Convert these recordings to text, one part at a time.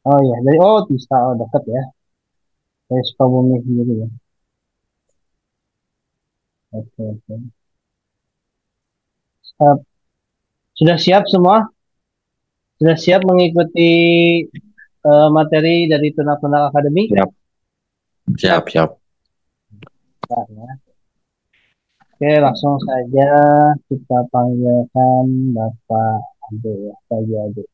Oh iya, dari Tista, dekat ya. Dari Sukabumi sendiri ya. Oke, oke. Eh, sudah siap semua? Sudah siap mengikuti materi dari Tunak-Tunak Academy? Siap, Siap, siap, siap. siap ya. Oke, langsung saja kita panggilkan Bapak Ade ya, Pak Ade.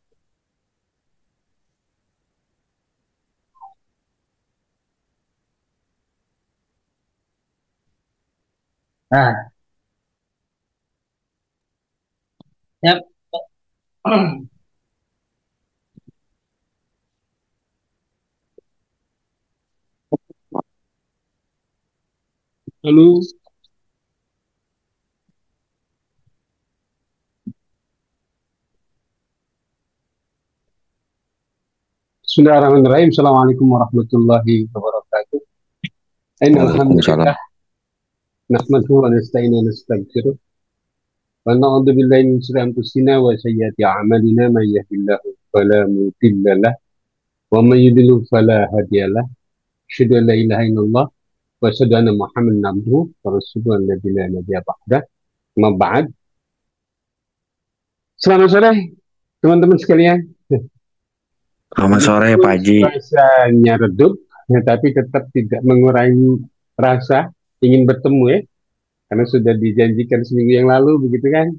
Nah, siap. Halo, Bismillahirrahmanirrahim. Assalamualaikum warahmatullahi wabarakatuh. Waalaikumsalam. Alhamdulillah, nahmaduhu wa nasta'inu wa nastaghfiruh. Wa na'udzu billahi min shururi anfusina wa sayyiati a'malina may yahdihillahu fala mudilla lahu wa may yudlil fala hadiya lahu. Asyhadu an la ilaha illallah wa asyhadu anna Muhammadan abduhu wa rasuluhu alladzi la nabiyya ba'dah. Amma ba'd. Selamat sore teman-teman sekalian. Selamat sore Meskipun Pak Haji. cuacanya redup, ya, tapi tetap tidak mengurangi rasa ingin bertemu ya, karena sudah dijanjikan seminggu yang lalu, begitu kan?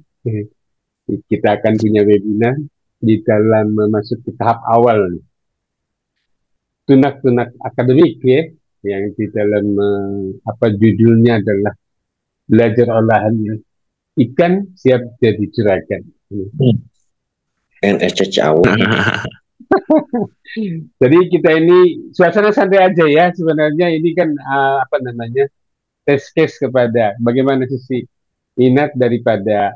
Kita akan punya webinar di dalam memasuki tahap awal tunak-tunak akademik ya, yang di dalam apa judulnya adalah belajar olahan ikan siap jadi juragan. NSCCAW. Jadi kita ini suasana santai aja ya, sebenarnya ini kan apa namanya, test case kepada bagaimana sisi minat daripada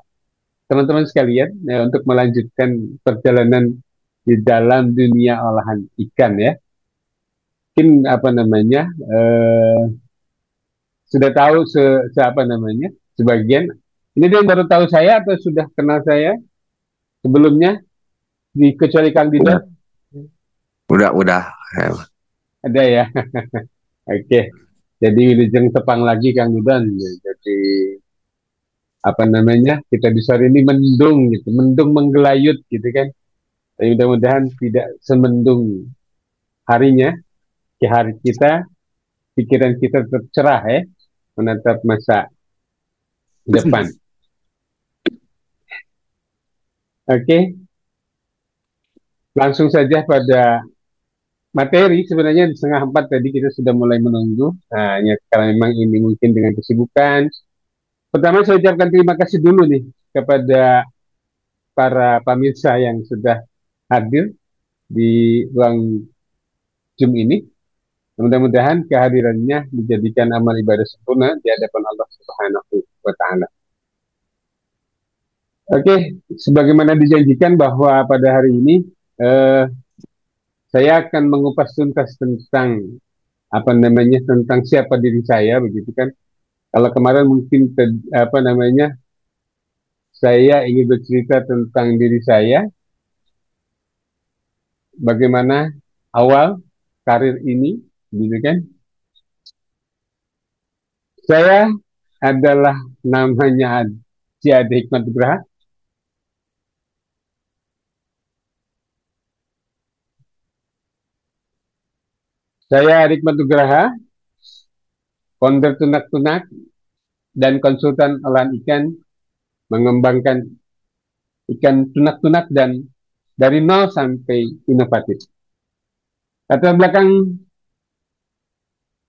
teman-teman sekalian ya, untuk melanjutkan perjalanan di dalam dunia olahan ikan ya. Mungkin apa namanya, sudah tahu apa namanya, sebagian. Ini dia yang baru tahu saya atau sudah kenal saya sebelumnya, di kecuali Kang Udah, Didon? udah. Ada ya. Oke. Jadi wilujeng tepang lagi Kang Didon. Jadi apa namanya, kita di sore ini mendung gitu, mendung menggelayut gitu kan. Tapi mudah-mudahan tidak semendung harinya, ke hari kita, pikiran kita tetap cerah ya, menatap masa depan. Oke, langsung saja pada materi. Sebenarnya di setengah empat tadi kita sudah mulai menunggu. Nah, ya, karena memang ini mungkin dengan kesibukan. Pertama saya ucapkan terima kasih dulu nih kepada para pemirsa yang sudah hadir di ruang Zoom ini. Mudah-mudahan kehadirannya dijadikan amal ibadah sempurna di hadapan Allah Subhanahu wa Ta'ala. Oke, sebagaimana dijanjikan bahwa pada hari ini eh, saya akan mengupas tuntas tentang apa namanya, tentang siapa diri saya, begitu kan? Kalau kemarin mungkin apa namanya, saya ingin bercerita tentang diri saya, bagaimana awal karir ini, gitu kan? Saya adalah namanya Ade Hikmat Nugraha. Saya Ade Hikmat Nugraha, founder Tunak-Tunak dan konsultan olahan ikan, mengembangkan ikan tunak-tunak dan dari nol sampai inovatif. Latar belakang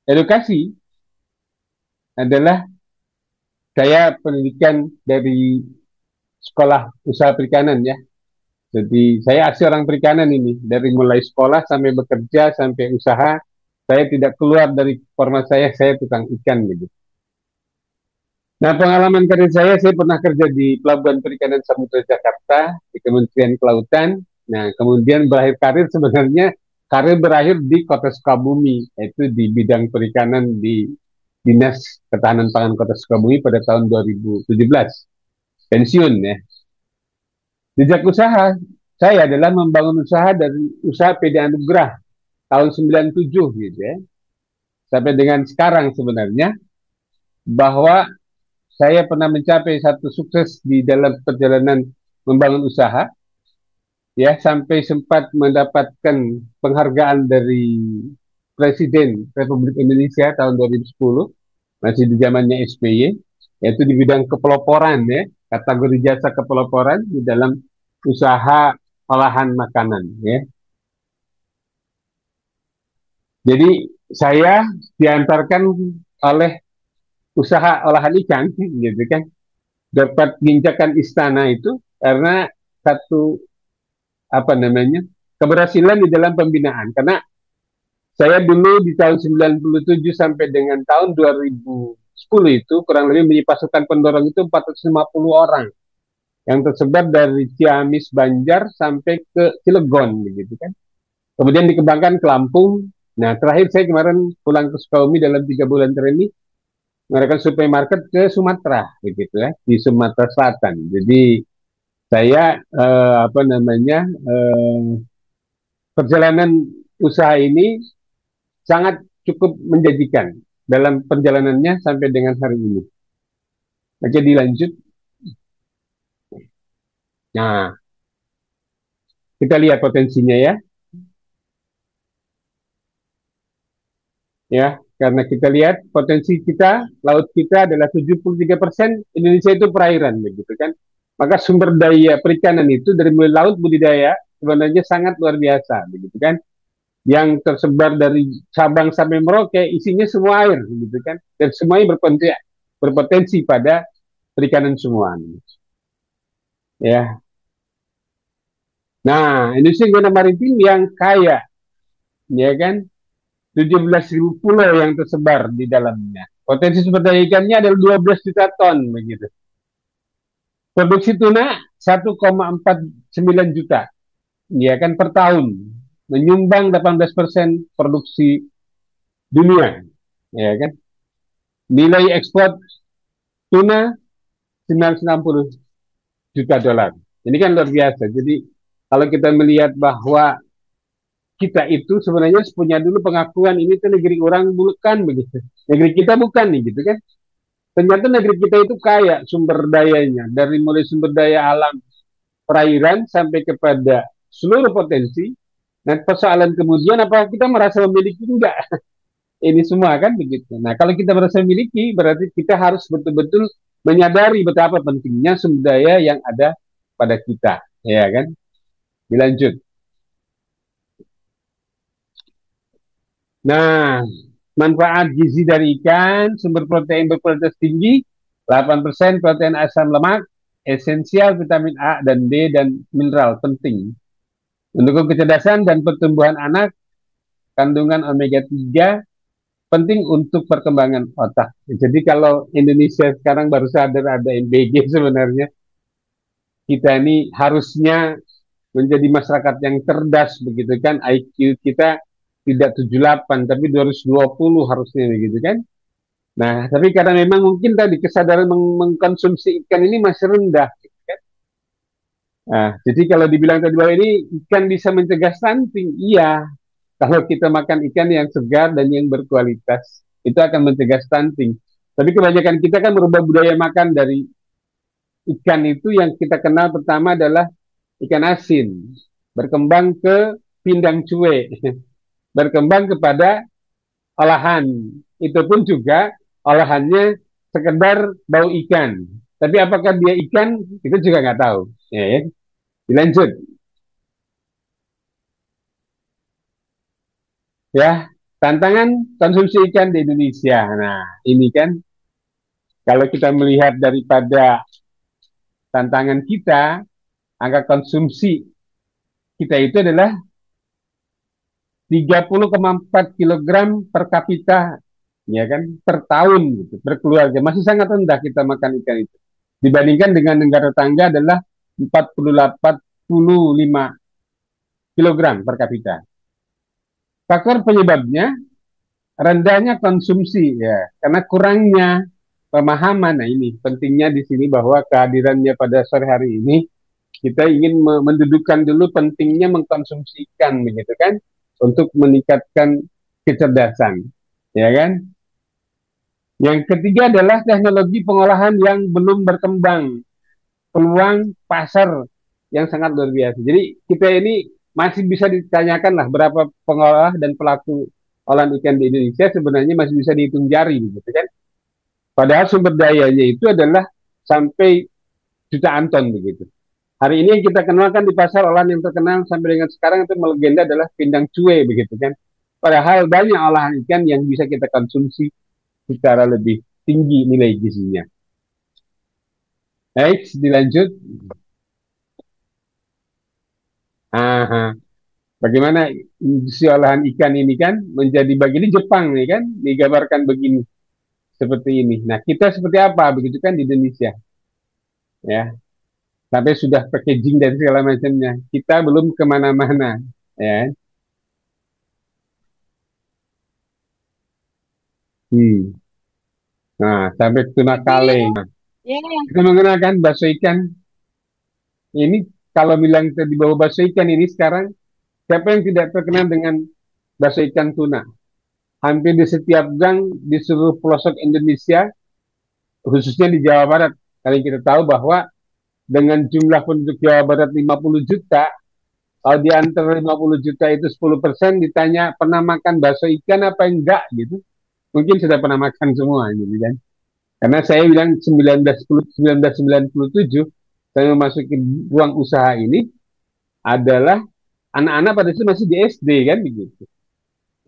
edukasi adalah saya pendidikan dari sekolah usaha perikanan ya. Jadi saya asli orang perikanan ini. Dari mulai sekolah sampai bekerja sampai usaha, saya tidak keluar dari format saya tukang ikan gitu. Nah, pengalaman karir saya pernah kerja di Pelabuhan Perikanan Samudra Jakarta, di Kementerian Kelautan. Nah, kemudian berakhir karir, sebenarnya karir berakhir di Kota Sukabumi, yaitu di bidang perikanan di Dinas Ketahanan Pangan Kota Sukabumi pada tahun 2017. Pensiun ya. Jejak usaha, saya adalah membangun usaha dari usaha PD Anugrah tahun 97 gitu ya. Sampai dengan sekarang sebenarnya bahwa saya pernah mencapai satu sukses di dalam perjalanan membangun usaha ya sampai sempat mendapatkan penghargaan dari Presiden Republik Indonesia tahun 2010 masih di zamannya SBY yaitu di bidang kepeloporan ya kategori jasa kepeloporan di dalam usaha olahan makanan ya. Jadi saya diantarkan oleh usaha olahan ikan gitu kan dapat ginjakan istana itu karena satu apa namanya keberhasilan di dalam pembinaan karena saya dulu di tahun 97 sampai dengan tahun 2010 itu kurang lebih menjadi pasukan pendorong itu 450 orang yang tersebar dari Ciamis Banjar sampai ke Cilegon begitu kan. Kemudian dikembangkan ke Lampung. Nah, terakhir saya kemarin pulang ke Sukabumi dalam 3 bulan terakhir ini mengadakan supermarket ke Sumatera begitu ya di Sumatera Selatan. Jadi saya apa namanya perjalanan usaha ini sangat cukup menjanjikan dalam perjalanannya sampai dengan hari ini. Oke, dilanjut. Nah, kita lihat potensinya ya. Ya, karena kita lihat potensi kita, laut kita adalah 73%, Indonesia itu perairan begitu kan. Maka sumber daya perikanan itu dari mulai laut budidaya sebenarnya sangat luar biasa begitu kan. Yang tersebar dari Sabang sampai Merauke isinya semua air gitu kan. Dan semuanya berpotensi pada perikanan semua. Ya. Nah, Indonesia zona maritim yang kaya, ya kan? 17.000 pulau yang tersebar di dalamnya. Potensi sumber daya ikannya adalah 12 juta ton begitu. Produksi tuna 1,49 juta, ya kan per tahun, menyumbang 18% produksi dunia, ya kan. Nilai ekspor tuna 960 juta dolar. Ini kan luar biasa. Jadi kalau kita melihat bahwa kita itu sebenarnya punya dulu pengakuan ini tuh negeri orang bukan begitu. Negeri kita bukan nih gitu kan. Ternyata negeri kita itu kaya sumber dayanya dari mulai sumber daya alam perairan sampai kepada seluruh potensi. Nah persoalan kemudian apakah kita merasa memiliki enggak ini semua kan begitu. Nah kalau kita merasa memiliki berarti kita harus betul-betul menyadari betapa pentingnya sumber daya yang ada pada kita, ya kan? Dilanjut. Nah, manfaat gizi dari ikan, sumber protein berkualitas tinggi, 8% protein asam lemak, esensial vitamin A dan D dan mineral penting. Mendukung kecerdasan dan pertumbuhan anak, kandungan omega 3 penting untuk perkembangan otak. Jadi kalau Indonesia sekarang baru sadar ada MBG sebenarnya, kita ini harusnya menjadi masyarakat yang cerdas begitu kan. IQ kita tidak 78 tapi 220 harusnya begitu kan. Nah, tapi karena memang mungkin tadi kesadaran mengkonsumsi ikan ini masih rendah. Gitu kan? Nah, jadi kalau dibilang tadi bahwa ini ikan bisa mencegah stunting, iya. Kalau kita makan ikan yang segar dan yang berkualitas, itu akan mencegah stunting. Tapi kebanyakan kita kan merubah budaya makan dari ikan itu yang kita kenal pertama adalah ikan asin, berkembang ke pindang cuek, berkembang kepada olahan. Itu pun juga olahannya sekedar bau ikan. Tapi apakah dia ikan, kita juga nggak tahu. Ya, ya. Dilanjut. Ya, tantangan konsumsi ikan di Indonesia. Nah, ini kan kalau kita melihat daripada tantangan kita, angka konsumsi kita itu adalah 30,4 kilogram per kapita ya kan per tahun gitu, per keluarga. Masih sangat rendah kita makan ikan itu. Dibandingkan dengan negara tetangga adalah 45 kilogram per kapita. Faktor penyebabnya rendahnya konsumsi ya, karena kurangnya pemahaman. Nah ini pentingnya di sini bahwa kehadirannya pada sore hari ini Kita ingin mendudukan dulu pentingnya mengkonsumsi ikan begitu kan, untuk meningkatkan kecerdasan, ya kan? Yang ketiga adalah teknologi pengolahan yang belum berkembang, peluang pasar yang sangat luar biasa. Jadi kita ini masih bisa ditanyakan lah berapa pengolah dan pelaku olahan ikan di Indonesia, sebenarnya masih bisa dihitung jari gitu kan. Padahal sumber dayanya itu adalah sampai jutaan ton begitu. Hari ini yang kita kenalkan di pasar olahan yang terkenal sampai dengan sekarang itu melegenda adalah pindang cuai begitu kan. Padahal banyak olahan ikan yang bisa kita konsumsi secara lebih tinggi nilai gizinya. Baik, dilanjut. Aha. Bagaimana industri olahan ikan ini kan menjadi bagian di Jepang nih kan, digambarkan begini seperti ini. Nah, kita seperti apa begitu kan di Indonesia, ya. Sampai sudah packaging dan segala macamnya. Kita belum kemana-mana, ya. Hmm. Nah, sampai tuna Tapi kaleng. Nah, ya, kita menggunakan bakso ikan ini, kalau bilang di bawah bakso ikan ini sekarang, siapa yang tidak terkenal dengan bakso ikan tuna? Hampir di setiap gang di seluruh pelosok Indonesia, khususnya di Jawa Barat. Kalian kita tahu bahwa dengan jumlah penduduk Jawa Barat 50 juta, kalau di antara 50 juta itu 10% ditanya pernah makan bakso ikan apa enggak gitu. Mungkin sudah pernah makan semua gitu kan. Karena saya bilang 1997 saya memasuki ruang usaha ini adalah anak-anak pada itu masih di SD kan begitu.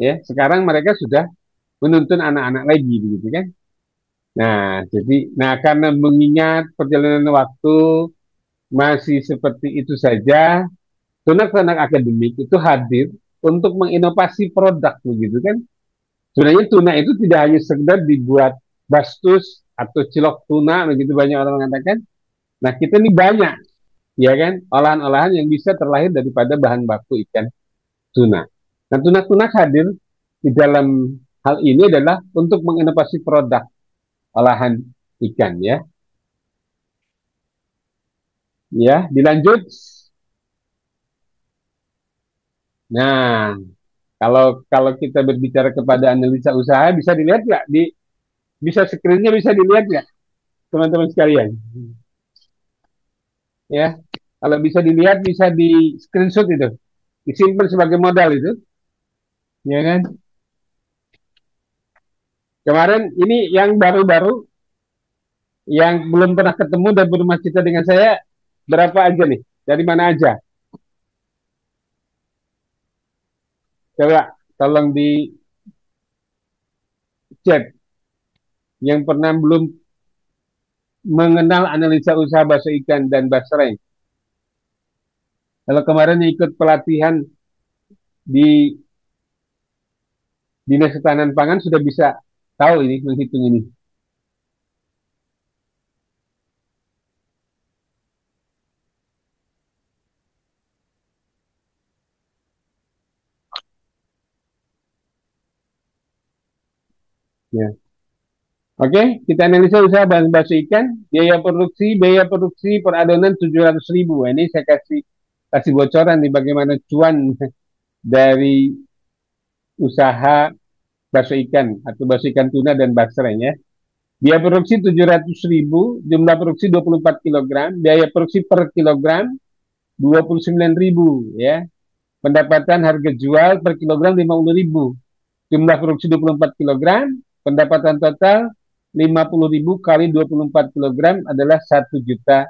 Ya, sekarang mereka sudah menuntun anak-anak lagi begitu kan. Nah, karena mengingat perjalanan waktu masih seperti itu saja, tunak-tunak akademik itu hadir untuk menginovasi produk begitu kan. Sebenarnya tuna itu tidak hanya sekedar dibuat bastus atau cilok tuna begitu banyak orang mengatakan. Nah, kita ini banyak ya kan olahan-olahan yang bisa terlahir daripada bahan baku ikan tuna. Nah, tunak-tunak hadir di dalam hal ini adalah untuk menginovasi produk olahan ikan ya. Ya, dilanjut. Nah, kalau kalau kita berbicara kepada analisa usaha bisa dilihat nggak di bisa screennya bisa dilihat nggak teman-teman sekalian ya, kalau bisa dilihat bisa di screenshot itu disimpan sebagai modal itu ya kan. Kemarin ini yang baru-baru yang belum pernah ketemu dan berumah cita dengan saya berapa aja nih, dari mana aja, coba tolong di chat yang pernah belum mengenal analisa usaha bakso ikan dan basreng. Kalau kemarin ikut pelatihan di Dinas Ketahanan Pangan sudah bisa tahu ini, menghitung ini. Ya. Oke, kita analisa usaha bahan bakso ikan. Biaya produksi per adonan 700.000. Ini saya kasih bocoran nih bagaimana cuan dari usaha bakso ikan atau bakso ikan tuna dan basreng ya. Biaya produksi 700.000, jumlah produksi 24 kilogram, biaya produksi per kilogram 29.000 ya. Pendapatan harga jual per kilogram 50.000. Jumlah produksi 24 kilogram, pendapatan total 50.000 kali 24 kilogram adalah 1.200.000.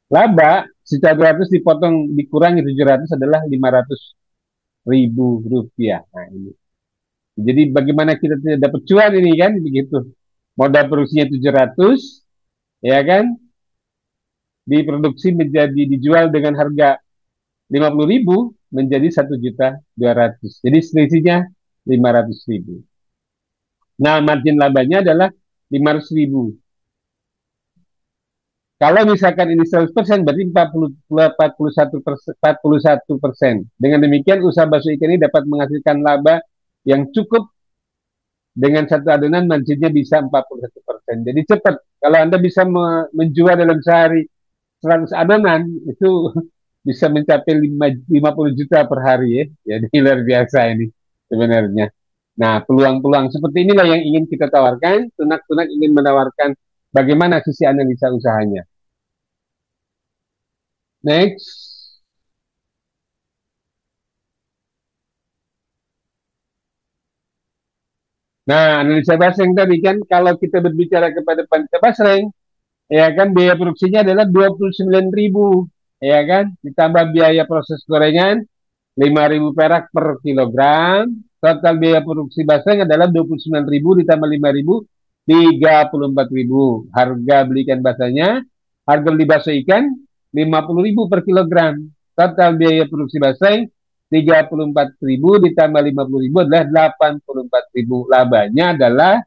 Laba 1.200.000 dipotong dikurangi 700 adalah 500.000 rupiah. Nah ini. Jadi bagaimana kita tidak dapat cuan ini kan begitu. Modal produksinya 700, ya kan? Diproduksi menjadi dijual dengan harga 50.000 menjadi 1.200.000. Jadi selisihnya 500.000. Nah, margin labanya adalah 500.000. Kalau misalkan ini 100%, berarti 41%. Dengan demikian, usaha bakso ikan ini dapat menghasilkan laba yang cukup dengan satu adonan marginnya bisa 41%. Jadi cepat. Kalau Anda bisa menjual dalam sehari 100 adonan itu bisa mencapai 50 juta per hari ya. Jadi luar biasa ini sebenarnya. Nah, peluang-peluang seperti inilah yang ingin kita tawarkan. Tunak-tunak ingin menawarkan bagaimana sisi analisa usahanya. Next. Nah, analisa basreng tadi kan kalau kita berbicara kepada panitia basreng, ya kan biaya produksinya adalah 29.000, ya kan? Ditambah biaya proses gorengan 5.000 perak per kilogram. Total biaya produksi basreng adalah 29.000 ditambah 5.000, 34.000. Harga beli ikan basahnya, harga beli bakso ikan 50.000 per kilogram. Total biaya produksi basreng 34.000 ditambah 50.000 adalah 84.000. Labanya adalah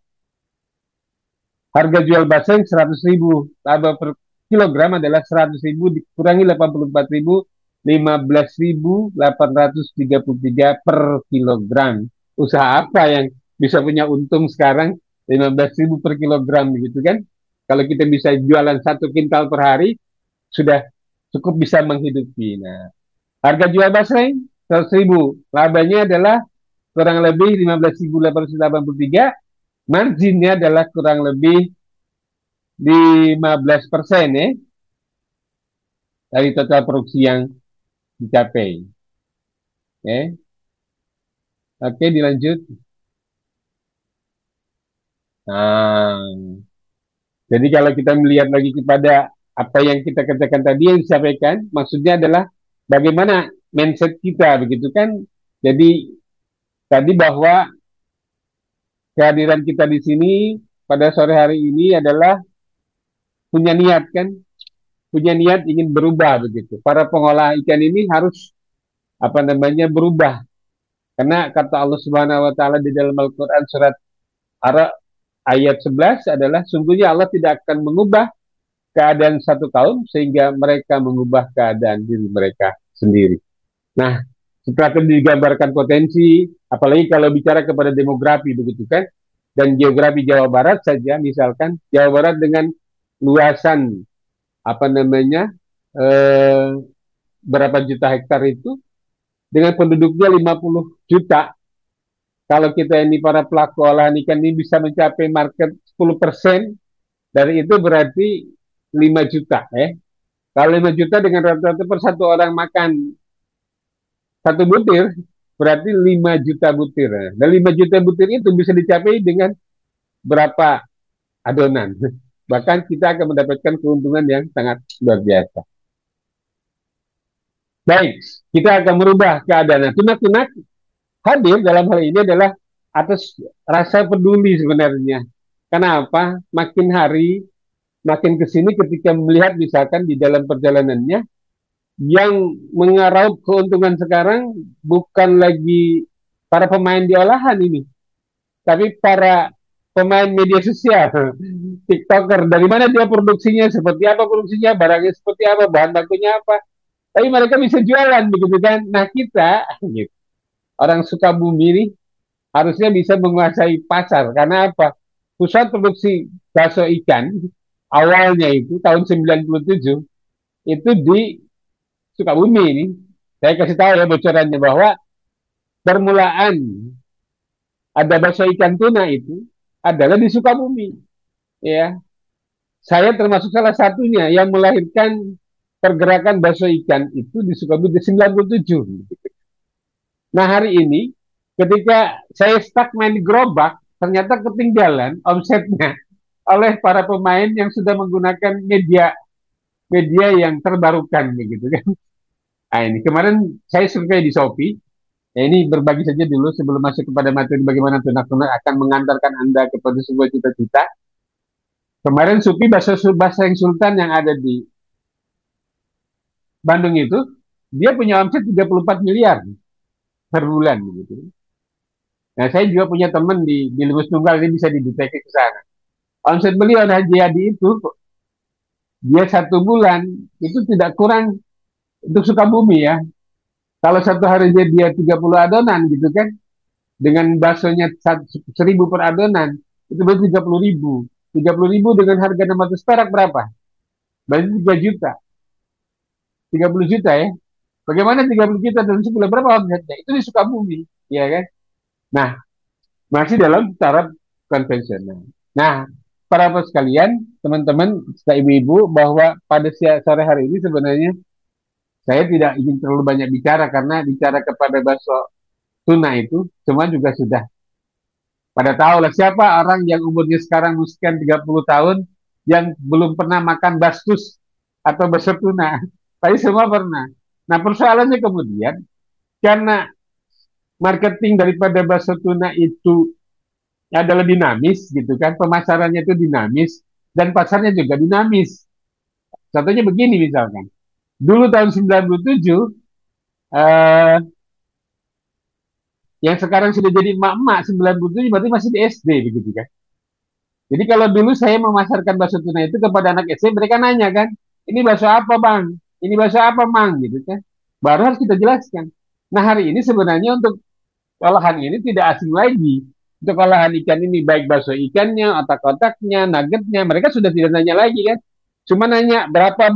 harga jual basreng 100.000. Laba per kilogram adalah 100.000 dikurangi 84.000, 15.833 per kilogram. Usaha apa yang bisa punya untung sekarang 15.000 per kilogram gitu kan? Kalau kita bisa jualan 1 kintal per hari, sudah cukup bisa menghidupi. Nah, harga jual basreng 100.000. Labanya adalah kurang lebih 15.883. Marginnya adalah kurang lebih 15% ya dari total produksi yang dicapai. Ya. Oke, dilanjut. Nah, jadi kalau kita melihat lagi kepada apa yang kita katakan tadi yang disampaikan, maksudnya adalah bagaimana mindset kita, begitu kan? Jadi tadi bahwa kehadiran kita di sini pada sore hari ini adalah punya niat kan, punya niat ingin berubah begitu. Para pengolah ikan ini harus apa namanya berubah karena kata Allah Subhanahu wa taala di dalam Al-Qur'an surat Ar ayat 11 adalah sungguhnya Allah tidak akan mengubah keadaan satu kaum sehingga mereka mengubah keadaan diri mereka sendiri. Nah, setelah itu digambarkan potensi, apalagi kalau bicara kepada demografi begitu kan, dan geografi Jawa Barat saja, misalkan Jawa Barat dengan luasan apa namanya eh, berapa juta hektar itu dengan penduduknya 50 juta. Kalau kita ini para pelaku olahan ikan ini bisa mencapai market 10% dari itu berarti 5 juta ya. Kalau 5 juta dengan rata-rata per satu orang makan satu butir berarti 5 juta butir. Dan 5 juta butir itu bisa dicapai dengan berapa adonan. Bahkan kita akan mendapatkan keuntungan yang sangat luar biasa. Baik, kita akan merubah keadaan. Nah, tunak-tunak hadir dalam hal ini adalah atas rasa peduli sebenarnya. Kenapa? Makin hari, makin ke sini ketika melihat misalkan di dalam perjalanannya, yang mengarau keuntungan sekarang bukan lagi para pemain di olahan ini, tapi para pemain media sosial, TikToker. Dari mana dia produksinya, seperti apa produksinya, barangnya seperti apa, bahan bakunya apa. Tapi mereka bisa jualan begitu kan. Nah kita, gitu, orang Sukabumi ini harusnya bisa menguasai pasar. Karena apa? Pusat produksi bakso ikan awalnya itu tahun 97 itu di Sukabumi ini. Saya kasih tahu ya bocorannya bahwa permulaan ada bakso ikan tuna itu adalah di Sukabumi. Ya, saya termasuk salah satunya yang melahirkan pergerakan bakso ikan itu di Sukabumi di 97. Nah hari ini ketika saya stuck main di gerobak, ternyata ketinggalan omsetnya oleh para pemain yang sudah menggunakan media media yang terbarukan begitu kan. Nah, ini kemarin saya survei di Shopee. Ya, ini berbagi saja dulu sebelum masuk kepada materi bagaimana tunak-tunak akan mengantarkan Anda kepada sebuah cita-cita. Kemarin Supi Bahasa yang Sultan yang ada di Bandung itu, dia punya omset 34 miliar per bulan gitu. Nah, saya juga punya teman di Lubus Tunggal, ini bisa dideteksi ke sana. Omset beliau Haji Hadi itu, dia 1 bulan itu tidak kurang untuk Sukabumi ya. Kalau satu hari dia 30 adonan gitu kan, dengan baksonya 1.000 per adonan, itu berarti 30.000. 30.000 dengan harga 600 perak berapa? Berarti 3 juta. 30 juta ya. Bagaimana 30 juta dalam sebulan berapa omsetnya? Itu di Sukabumi, ya kan? Nah, masih dalam taraf konvensional. Nah, para bapak sekalian, teman-teman, serta ibu-ibu, bahwa pada sore hari ini sebenarnya saya tidak ingin terlalu banyak bicara karena bicara kepada bakso tuna itu semua juga sudah pada tahu lah siapa orang yang umurnya sekarang sekian 30 tahun yang belum pernah makan bastus atau bakso tuna. Tapi semua pernah. Nah, persoalannya kemudian karena marketing daripada bakso tuna itu adalah dinamis gitu kan, pemasarannya itu dinamis dan pasarnya juga dinamis. Contohnya begini misalkan, dulu tahun 97 eh, yang sekarang sudah jadi emak-emak 97 berarti masih di SD begitu kan. Jadi kalau dulu saya memasarkan bakso tuna itu kepada anak SD, mereka nanya kan, ini bakso apa bang? Ini bakso apa mang? Gitu kan. Baru harus kita jelaskan. Nah hari ini sebenarnya untuk olahan ini tidak asing lagi. Untuk olahan ikan ini baik bakso ikannya, otak-otaknya, nuggetnya, mereka sudah tidak nanya lagi kan. Cuma nanya berapa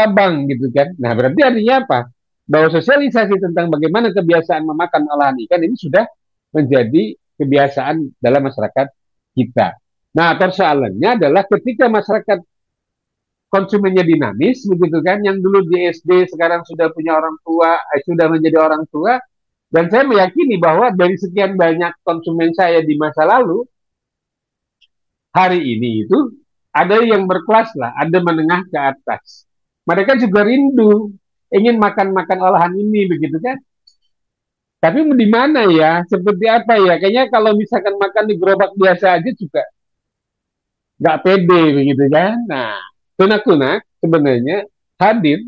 bang gitu kan. Nah berarti artinya apa? Bahwa sosialisasi tentang bagaimana kebiasaan memakan olahan ikan ini sudah menjadi kebiasaan dalam masyarakat kita. Nah persoalannya adalah ketika masyarakat konsumennya dinamis begitu kan, yang dulu di SD sekarang sudah punya orang tua, sudah menjadi orang tua, dan saya meyakini bahwa dari sekian banyak konsumen saya di masa lalu, hari ini itu ada yang berkelas lah, ada menengah ke atas. Mereka juga rindu, ingin makan-makan olahan ini, begitu kan? Tapi di mana ya? Seperti apa ya? Kayaknya kalau misalkan makan di gerobak biasa aja juga nggak pede, begitu kan? Nah, tunak-tunak sebenarnya hadir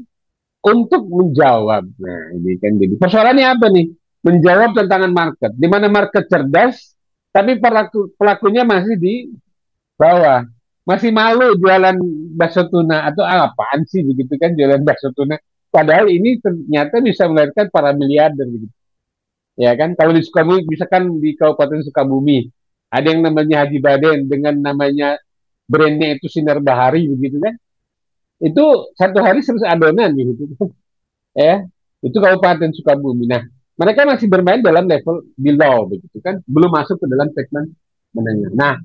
untuk menjawab. Nah, ini kan jadi persoalannya apa nih? Menjawab tantangan market. Di mana market cerdas, tapi pelakunya masih di bawah. Masih malu jualan bakso tuna atau apaan sih begitu kan jualan bakso tuna. Padahal ini ternyata bisa melahirkan para miliarder gitu. Ya kan? Kalau di Sukabumi, misalkan di Kabupaten Sukabumi, ada yang namanya Haji Baden dengan namanya brandnya itu Sinar Bahari begitu kan. Itu satu hari 100 adonan gitu. Ya, itu Kabupaten Sukabumi. Nah, mereka masih bermain dalam level below begitu kan, belum masuk ke dalam segmen menengah. Nah,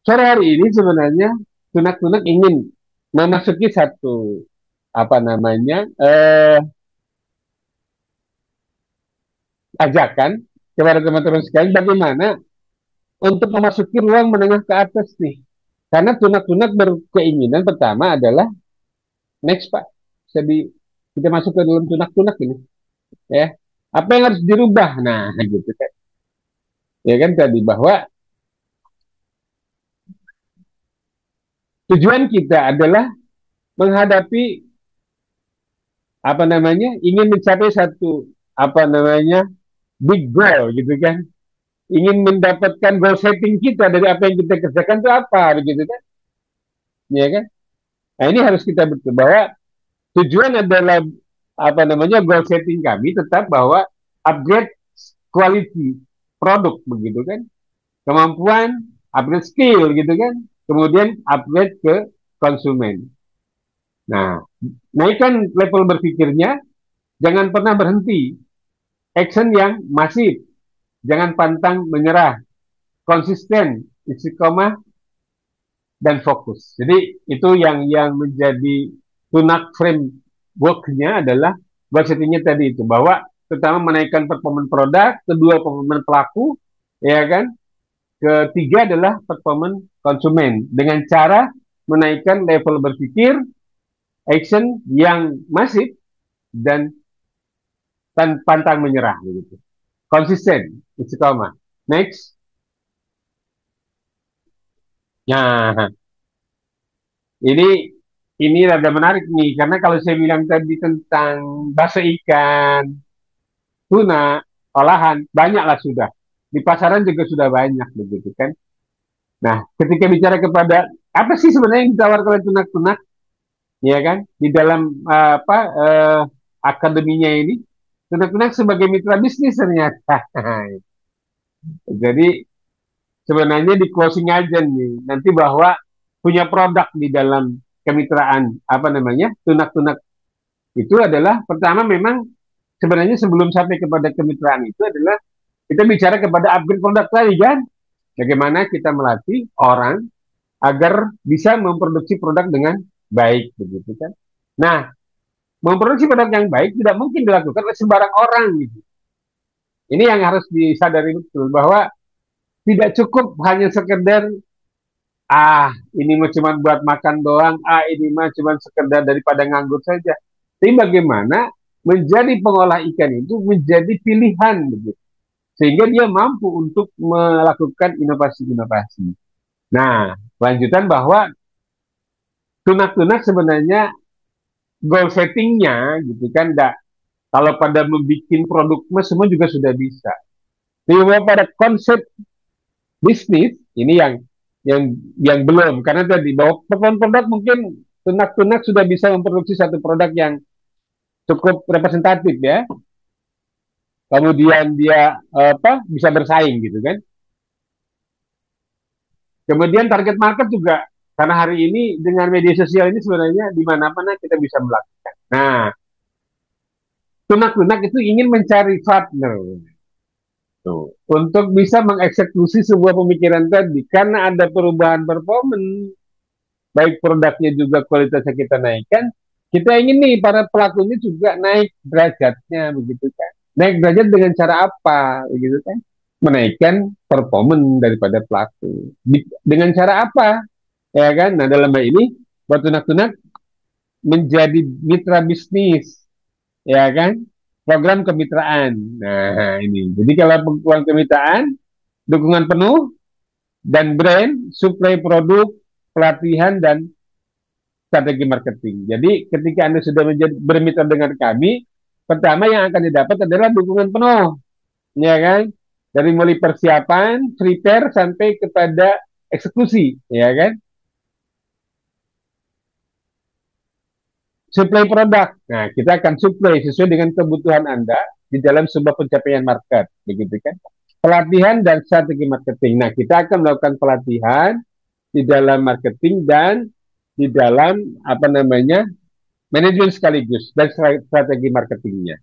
sore hari ini sebenarnya tunak-tunak ingin memasuki satu apa namanya ajakan kepada teman-teman sekalian bagaimana untuk memasuki ruang menengah ke atas nih. Karena tunak-tunak berkeinginan pertama adalah next Pak. Jadi kita masuk ke dalam tunak-tunak ini ya. Apa yang harus dirubah? Nah, gitu kan. Ya kan tadi bahwa tujuan kita adalah menghadapi apa namanya ingin mencapai satu apa namanya big goal gitu kan, ingin mendapatkan goal setting kita dari apa yang kita kerjakan itu apa begitu kan, ya kan. Nah ini harus kita betul bahwa tujuan adalah apa namanya goal setting kami tetap bahwa upgrade quality produk begitu kan, kemampuan upgrade skill gitu kan, kemudian upgrade ke konsumen. Nah, naikkan level berpikirnya, jangan pernah berhenti. Action yang masif, jangan pantang menyerah, konsisten, istiqomah, dan fokus. Jadi itu yang menjadi tunak frameworknya adalah budgetingnya tadi itu bahwa pertama menaikkan performa produk, kedua performa pelaku, ya kan, ketiga adalah performa konsumen dengan cara menaikkan level berpikir, action yang masif dan pantang menyerah begitu. Konsisten, istiqomah. Next. Nah, ini ini rada menarik nih karena kalau saya bilang tadi tentang bakso ikan, tuna, olahan, banyaklah sudah. Di pasaran juga sudah banyak begitu kan. Nah, ketika bicara kepada apa sih sebenarnya yang ditawarkan oleh tunak-tunak, ya kan? Di dalam apa akademinya ini, tunak-tunak sebagai mitra bisnis ternyata. Jadi sebenarnya di closing aja nih nanti bahwa punya produk di dalam kemitraan apa namanya tunak-tunak itu adalah pertama memang sebenarnya sebelum sampai kepada kemitraan itu adalah kita bicara kepada upgrade produk tadi kan. Bagaimana kita melatih orang agar bisa memproduksi produk dengan baik begitu kan. Nah, memproduksi produk yang baik tidak mungkin dilakukan oleh sembarang orang gitu. Ini yang harus disadari betul bahwa tidak cukup hanya sekedar ini mah cuma buat makan doang, ini mah cuma sekedar daripada nganggur saja. Tapi bagaimana menjadi pengolah ikan itu menjadi pilihan begitu. Sehingga dia mampu untuk melakukan inovasi-inovasi. Nah, lanjutan bahwa tunak-tunak sebenarnya goal settingnya gitu kan, enggak. Kalau pada membuat produk mas semua juga sudah bisa. Tapi pada konsep bisnis ini yang yang belum, karena tadi bahwa produk mungkin tunak-tunak sudah bisa memproduksi satu produk yang cukup representatif ya. Kemudian dia bisa bersaing gitu kan. Kemudian target market juga karena hari ini dengan media sosial ini sebenarnya di mana-mana kita bisa melakukan. Nah, tunak-tunak itu ingin mencari partner tuh, untuk bisa mengeksekusi sebuah pemikiran tadi karena ada perubahan performance, baik produknya juga kualitasnya kita naikkan. Kita ingin nih para pelaku ini juga naik derajatnya begitu kan. Naik derajat dengan cara apa begitu kan? Menaikkan performance daripada pelaku. Dengan cara apa? Ya kan? Nah, dalam hal ini buat tunak-tunak menjadi mitra bisnis, ya kan? Program kemitraan. Nah, ini. Jadi kalau program kemitraan, dukungan penuh dan brand, suplai produk, pelatihan dan strategi marketing. Jadi ketika Anda sudah menjadi bermitra dengan kami, pertama yang akan didapat adalah dukungan penuh, ya kan? Dari mulai persiapan, prepare sampai kepada eksekusi, ya kan? Suplai produk. Nah, kita akan suplai sesuai dengan kebutuhan Anda di dalam sebuah pencapaian market, begitu kan? Pelatihan dan strategi marketing. Nah, kita akan melakukan pelatihan di dalam marketing dan di dalam apa namanya manajemen sekaligus dan strategi marketingnya.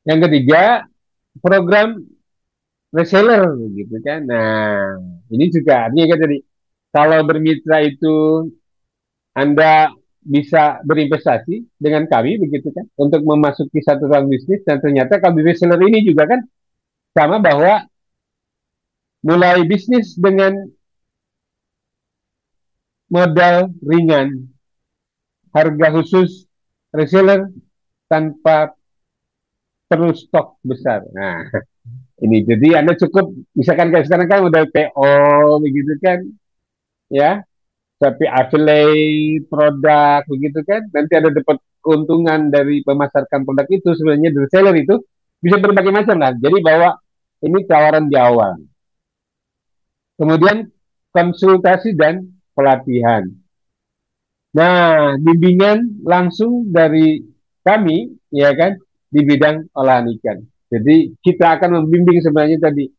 Yang ketiga, program reseller, gitu kan. Nah, ini juga artinya kan tadi kalau bermitra itu Anda bisa berinvestasi dengan kami begitu kan untuk memasuki satu ruang bisnis dan ternyata kalau di reseller ini juga kan sama bahwa mulai bisnis dengan modal ringan, harga khusus reseller tanpa perlu stok besar. Nah, ini jadi Anda cukup misalkan kayak sekarang kan modal PO begitu kan ya, tapi affiliate produk begitu kan, nanti ada dapat keuntungan dari memasarkan produk itu sebenarnya dari seller itu bisa berbagai macam lah. Jadi bahwa ini tawaran di awal. Kemudian konsultasi dan pelatihan. Nah, bimbingan langsung dari kami, ya kan, di bidang olahan ikan. Jadi kita akan membimbing sebenarnya tadi.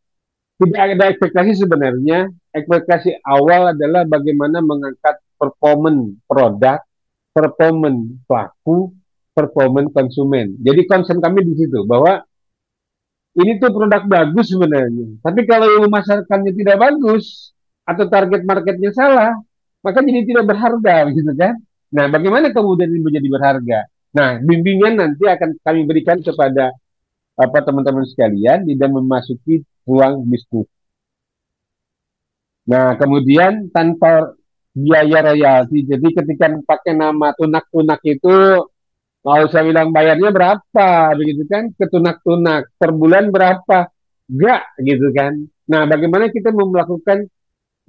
Tidak ada ekspektasi sebenarnya. Ekspektasi awal adalah bagaimana mengangkat performance produk, performance pelaku, performance konsumen. Jadi concern kami di situ bahwa ini tuh produk bagus sebenarnya. Tapi kalau yang memasarkannya tidak bagus atau target marketnya salah, maka jadi tidak berharga, gitu kan? Nah, bagaimana kemudian ini menjadi berharga? Nah, bimbingan nanti akan kami berikan kepada apa teman-teman sekalian di dalam memasuki ruang bisnis. Nah, kemudian tanpa biaya royalti. Jadi ketika pakai nama tunak-tunak itu nggak usah bilang bayarnya berapa, begitu kan? Ke tunak-tunak per bulan berapa? Enggak, gitu kan? Nah, bagaimana kita melakukan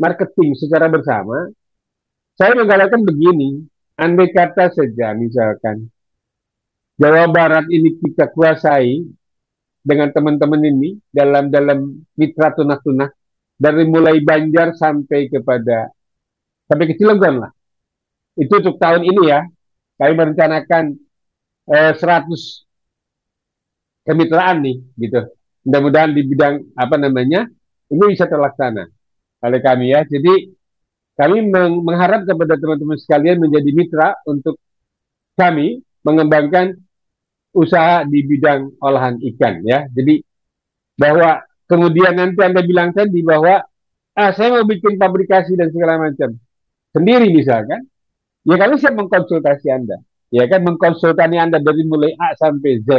marketing secara bersama? Saya menggalakkan begini, andai kata saja misalkan Jawa Barat ini kita kuasai dengan teman-teman ini dalam dalam mitra tunak-tunak dari mulai Banjar sampai ke Cilegon lah. Itu untuk tahun ini ya. Kami merencanakan 100 kemitraan nih gitu. Mudah-mudahan di bidang apa namanya ini bisa terlaksana oleh kami ya. Jadi kami mengharap kepada teman-teman sekalian menjadi mitra untuk kami mengembangkan usaha di bidang olahan ikan ya. Jadi bahwa kemudian nanti Anda bilang tadi bahwa saya mau bikin pabrikasi dan segala macam sendiri misalkan, ya kami siap mengkonsultasi Anda. Ya kan mengkonsultani Anda dari mulai A sampai Z.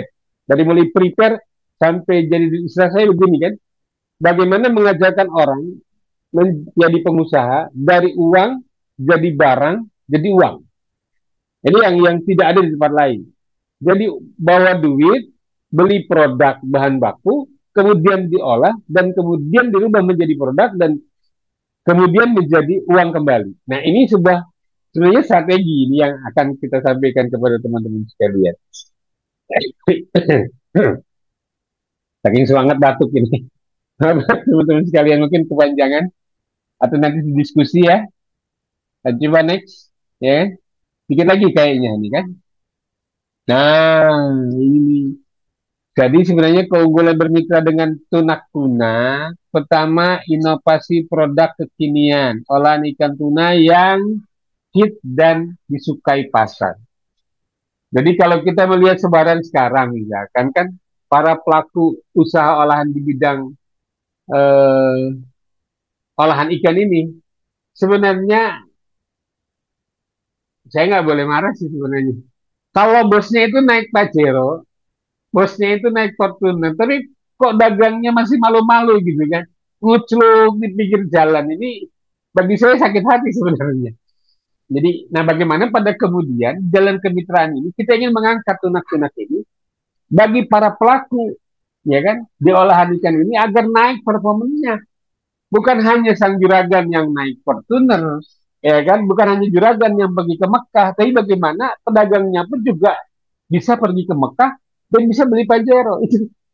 Dari mulai prepare sampai jadi istilah saya begini kan. Bagaimana mengajarkan orang menjadi pengusaha dari uang jadi barang jadi uang. Ini yang tidak ada di tempat lain. Jadi bawa duit, beli produk bahan baku, kemudian diolah dan kemudian dirubah menjadi produk dan kemudian menjadi uang kembali. Nah ini sebuah sebenarnya strategi ini yang akan kita sampaikan kepada teman-teman sekalian. Saking semangat batuk ini. Teman-teman sekalian mungkin kepanjangan atau nanti diskusi ya. Dan coba next ya. Dikit lagi kayaknya ini kan. Nah, ini. Jadi sebenarnya keunggulan bermitra dengan tunak tuna, pertama inovasi produk kekinian, olahan ikan tuna yang hit dan disukai pasar. Jadi kalau kita melihat sebaran sekarang, misalkan kan para pelaku usaha olahan di bidang eh, olahan ikan ini, sebenarnya saya nggak boleh marah sih sebenarnya. Kalau bosnya itu naik Pajero, bosnya itu naik Fortuner, tapi kok dagangnya masih malu-malu gitu kan, ngucluk di pinggir jalan. Ini bagi saya sakit hati sebenarnya. Jadi, nah bagaimana pada kemudian jalan kemitraan ini kita ingin mengangkat tunak-tunak ini bagi para pelaku, ya kan, di olahan ikan ini agar naik performanya. Bukan hanya sang juragan yang naik Fortuner, ya kan, bukan hanya juragan yang pergi ke Mekah, tapi bagaimana pedagangnya pun juga bisa pergi ke Mekah dan bisa beli Pajero.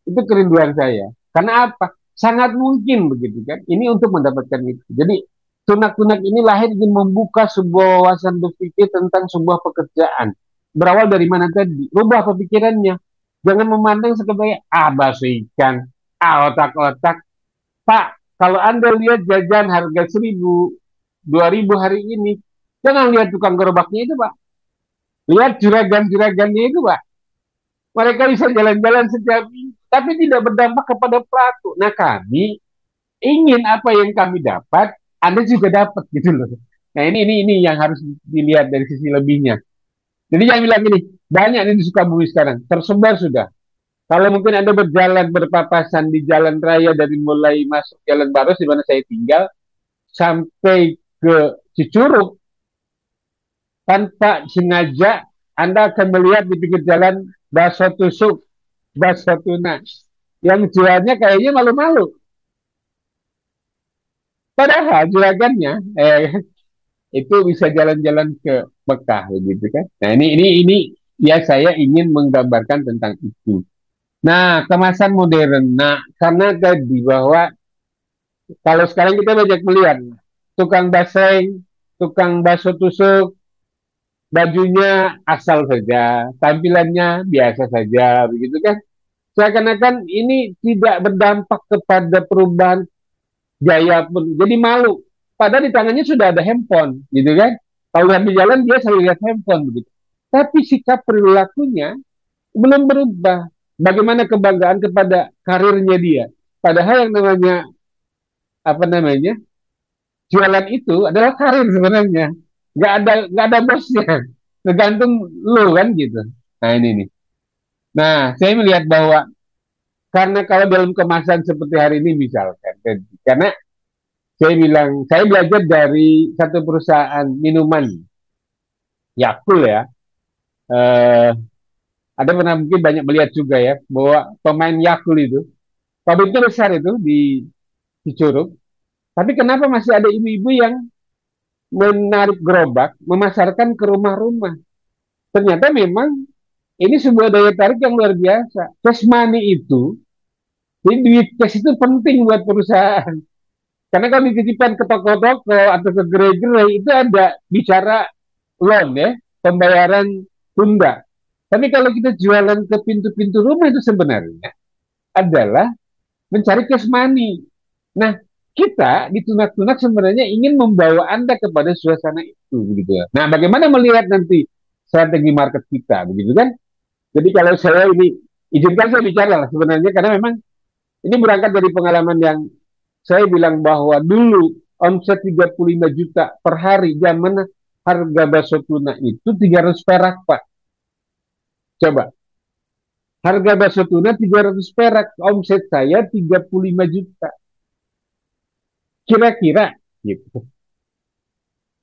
Itu kerinduan saya. Karena apa? Sangat mungkin begitu kan. Ini untuk mendapatkan itu. Jadi tunak-tunak ini lahir ingin membuka sebuah wawasan berpikir tentang sebuah pekerjaan. Berawal dari mana tadi? Rubah pemikirannya. Jangan memandang sebagai bakso ikan, otak-otak. Pak, kalau Anda lihat jajan harga 1.000, 2.000 hari ini, jangan lihat tukang gerobaknya itu, Pak. Lihat juragan-juragannya itu, Pak. Mereka bisa jalan-jalan setiap minggu, tapi tidak berdampak kepada pelaku. Nah, kami ingin apa yang kami dapat, Anda juga dapat gitu loh. Nah, ini yang harus dilihat dari sisi lebihnya. Jadi jangan bilang ini, banyak di Sukabumi sekarang, tersebar sudah. Kalau mungkin Anda berjalan berpapasan di jalan raya dari mulai masuk Jalan Baros di mana saya tinggal sampai ke Cicurug, tanpa sengaja Anda akan melihat di pinggir jalan bakso tusuk, bakso tuna. Yang jualnya kayaknya malu-malu. Padahal juragannya itu bisa jalan-jalan ke Mekah begitu kan. Nah, ini ya saya ingin menggambarkan tentang itu. Nah, kemasan modern. Nah, karena tadi bahwa kalau sekarang kita banyak melihat tukang basreng, tukang bakso tusuk, bajunya asal saja, tampilannya biasa saja, begitu kan? Seakan-akan ini tidak berdampak kepada perubahan gaya pun. Jadi malu. Padahal di tangannya sudah ada handphone, gitu kan? Kalau lihat di jalan dia selalu lihat handphone, begitu. Tapi sikap perilakunya belum berubah. Bagaimana kebanggaan kepada karirnya dia? Padahal yang namanya apa namanya jualan itu adalah karir sebenarnya. Nggak ada bosnya. Tergantung lo kan gitu. Nah ini nih. Nah saya melihat bahwa karena kalau dalam kemasan seperti hari ini misalkan, karena saya bilang saya belajar dari satu perusahaan minuman Yakult ya. Eh, ada pernah mungkin banyak melihat juga ya bahwa pemain Yakult itu pabriknya besar itu di Curug. Tapi kenapa masih ada ibu-ibu yang menarik gerobak, memasarkan ke rumah-rumah? Ternyata memang ini sebuah daya tarik yang luar biasa. Cash money itu, jadi duit cash itu penting buat perusahaan. Karena kalau dititipkan ke toko-toko atau ke gerai-gerai itu ada bicara loan ya, pembayaran tunda. Tapi kalau kita jualan ke pintu-pintu rumah itu sebenarnya adalah mencari cash money. Nah, kita di tunak-tunak sebenarnya ingin membawa Anda kepada suasana itu, begitu ya. Nah, bagaimana melihat nanti strategi market kita, begitu kan? Jadi kalau saya ini, izinkan saya bicara lah sebenarnya, karena memang ini berangkat dari pengalaman yang saya bilang bahwa dulu omset 35 juta per hari, zaman harga bakso tuna itu 300 perak, Pak. Coba, harga bakso tuna 300 perak, omset saya 35 juta. Kira-kira gitu.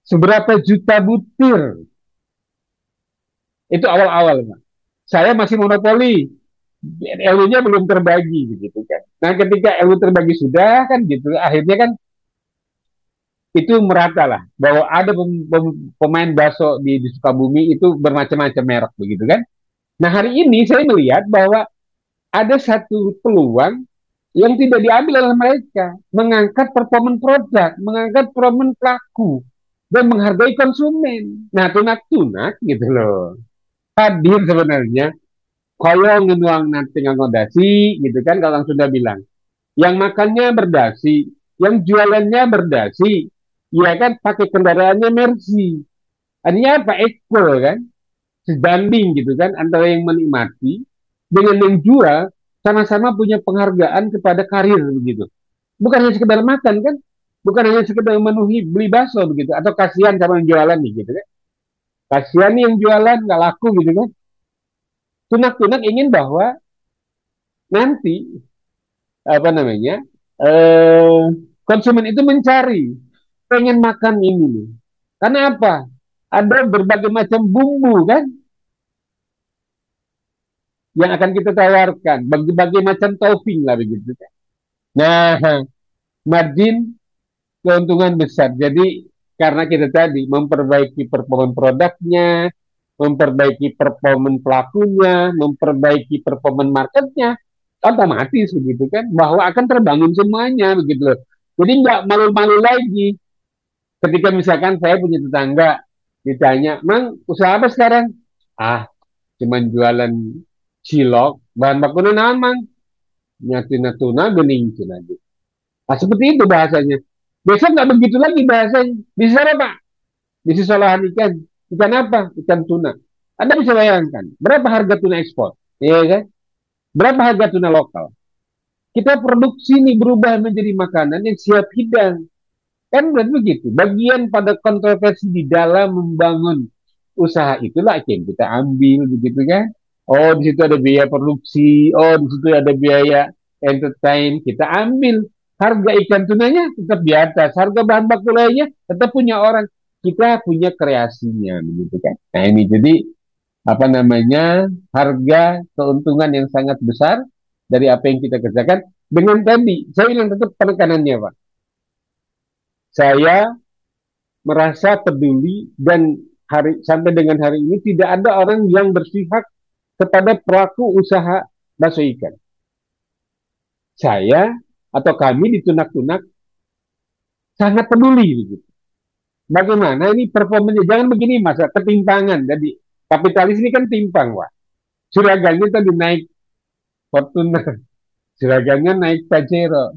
Seberapa juta butir? Itu awal-awal, Pak. Saya masih monopoli, ilmunya belum terbagi begitu kan. Nah, ketika ilmu terbagi sudah kan gitu, akhirnya kan itu merata lah bahwa ada pemain bakso di Sukabumi itu bermacam-macam merek begitu kan. Nah, hari ini saya melihat bahwa ada satu peluang yang tidak diambil oleh mereka, mengangkat performan produk, mengangkat performan pelaku, dan menghargai konsumen. Nah, tunak-tunak gitu loh. Hadir sebenarnya, kalau ngenuang nanti ngodasi gitu kan, kalau orang sudah bilang. Yang makannya berdasi, yang jualannya berdasi, ya kan pakai kendaraannya Mercy. Artinya apa? Equal kan? Sebanding gitu kan antara yang menikmati dengan yang jual sama-sama punya penghargaan kepada karir begitu. Bukan hanya sekedar makan kan? Bukan hanya sekedar memenuhi beli bakso begitu atau kasihan sama yang jualan nih gitu kan. Kasihan nih yang jualan nggak laku gitu kan. Tunak-tunak ingin bahwa nanti apa namanya? eh konsumen itu mencari pengen makan ini nih. Karena apa? Ada berbagai macam bumbu kan yang akan kita tawarkan, berbagai macam topping lah begitu kan. Nah, margin keuntungan besar. Jadi karena kita tadi memperbaiki performa produknya, memperbaiki performa pelakunya, memperbaiki performa marketnya, otomatis begitu kan, bahwa akan terbangun semuanya begitu loh. Jadi nggak malu-malu lagi ketika misalkan saya punya tetangga ditanya, Mang, usaha apa sekarang? Ah, cuman jualan cilok, bahan bakunya naon, Mang? Nyatuna tuna gening cina. Nah, seperti itu bahasanya. Besok nggak begitu lagi bahasanya. Bisa apa, Pak? Bisnis olahan ikan. Ikan apa? Ikan tuna. Anda bisa bayangkan, berapa harga tuna ekspor? Iya kan? Berapa harga tuna lokal? Kita produksi ini berubah menjadi makanan yang siap hidang. Kan berarti begitu. Bagian pada kontroversi di dalam membangun usaha itulah yang kita ambil begitu kan. Oh, di situ ada biaya produksi, oh di situ ada biaya entertain, kita ambil. Harga ikan tunanya tetap di atas, harga bahan baku lainnya tetap punya orang. Kita punya kreasinya begitu kan. Nah, ini jadi apa namanya? Harga keuntungan yang sangat besar dari apa yang kita kerjakan dengan tadi saya bilang tetap penekanannya, Pak. Saya merasa peduli dan sampai dengan hari ini tidak ada orang yang bersihak kepada pelaku usaha bakso ikan. Saya atau kami di Tunak-Tunak sangat peduli gitu. Bagaimana ini performanya? Jangan begini masa ketimpangan. Jadi kapitalis ini kan timpang, Wah. Suragannya tadi naik Fortuner, suragannya naik Pajero.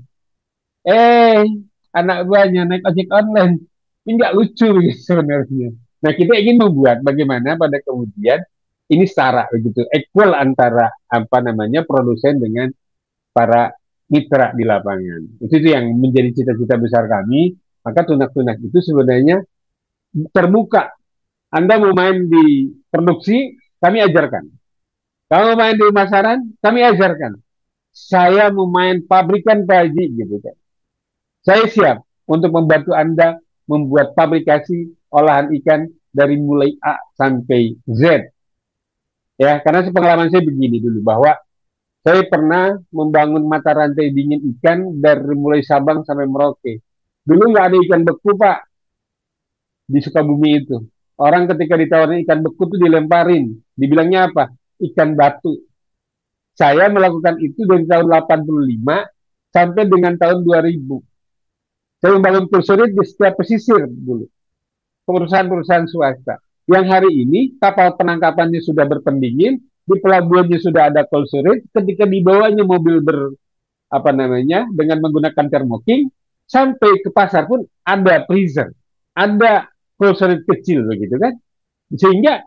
Eh, anak buahnya naik ojek online. Ini nggak lucu gitu sebenarnya. Nah, kita ingin membuat bagaimana pada kemudian ini setara begitu, equal antara apa namanya produsen dengan para mitra di lapangan. Itu yang menjadi cita-cita besar kami. Maka tunak-tunak itu sebenarnya terbuka. Anda mau main di produksi, kami ajarkan. Kamu main di pemasaran, kami ajarkan. Saya mau main pabrikan Pak Haji, gitu kan. Saya siap untuk membantu Anda membuat pabrikasi olahan ikan dari mulai A sampai Z. Ya, karena pengalaman saya begini dulu bahwa saya pernah membangun mata rantai dingin ikan dari mulai Sabang sampai Merauke. Dulu nggak ada ikan beku, Pak, di Sukabumi itu. Orang ketika ditawarin ikan beku itu dilemparin. Dibilangnya apa? Ikan batu. Saya melakukan itu dari tahun 85 sampai dengan tahun 2000. Saya membangun kursurit di setiap pesisir dulu. Perusahaan-perusahaan swasta. Yang hari ini kapal penangkapannya sudah berpendingin, di pelabuhannya sudah ada kursurit, ketika dibawanya mobil apa namanya dengan menggunakan thermoking sampai ke pasar pun ada freezer, ada kursurit kecil begitu kan, sehingga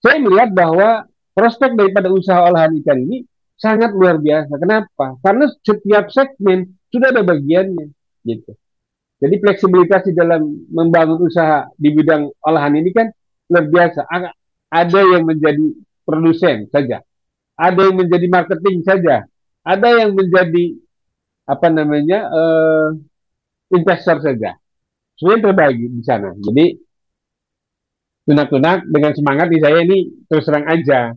Saya melihat bahwa prospek daripada usaha olahan ikan ini sangat luar biasa. Kenapa? Karena setiap segmen sudah ada bagiannya, gitu. Jadi fleksibilitas di dalam membangun usaha di bidang olahan ini kan luar biasa. Ada yang menjadi produsen saja, ada yang menjadi marketing saja, ada yang menjadi apa namanya investor saja. Semuanya terbagi di sana. Jadi tunak-tunak dengan semangat di saya ini terus terang aja.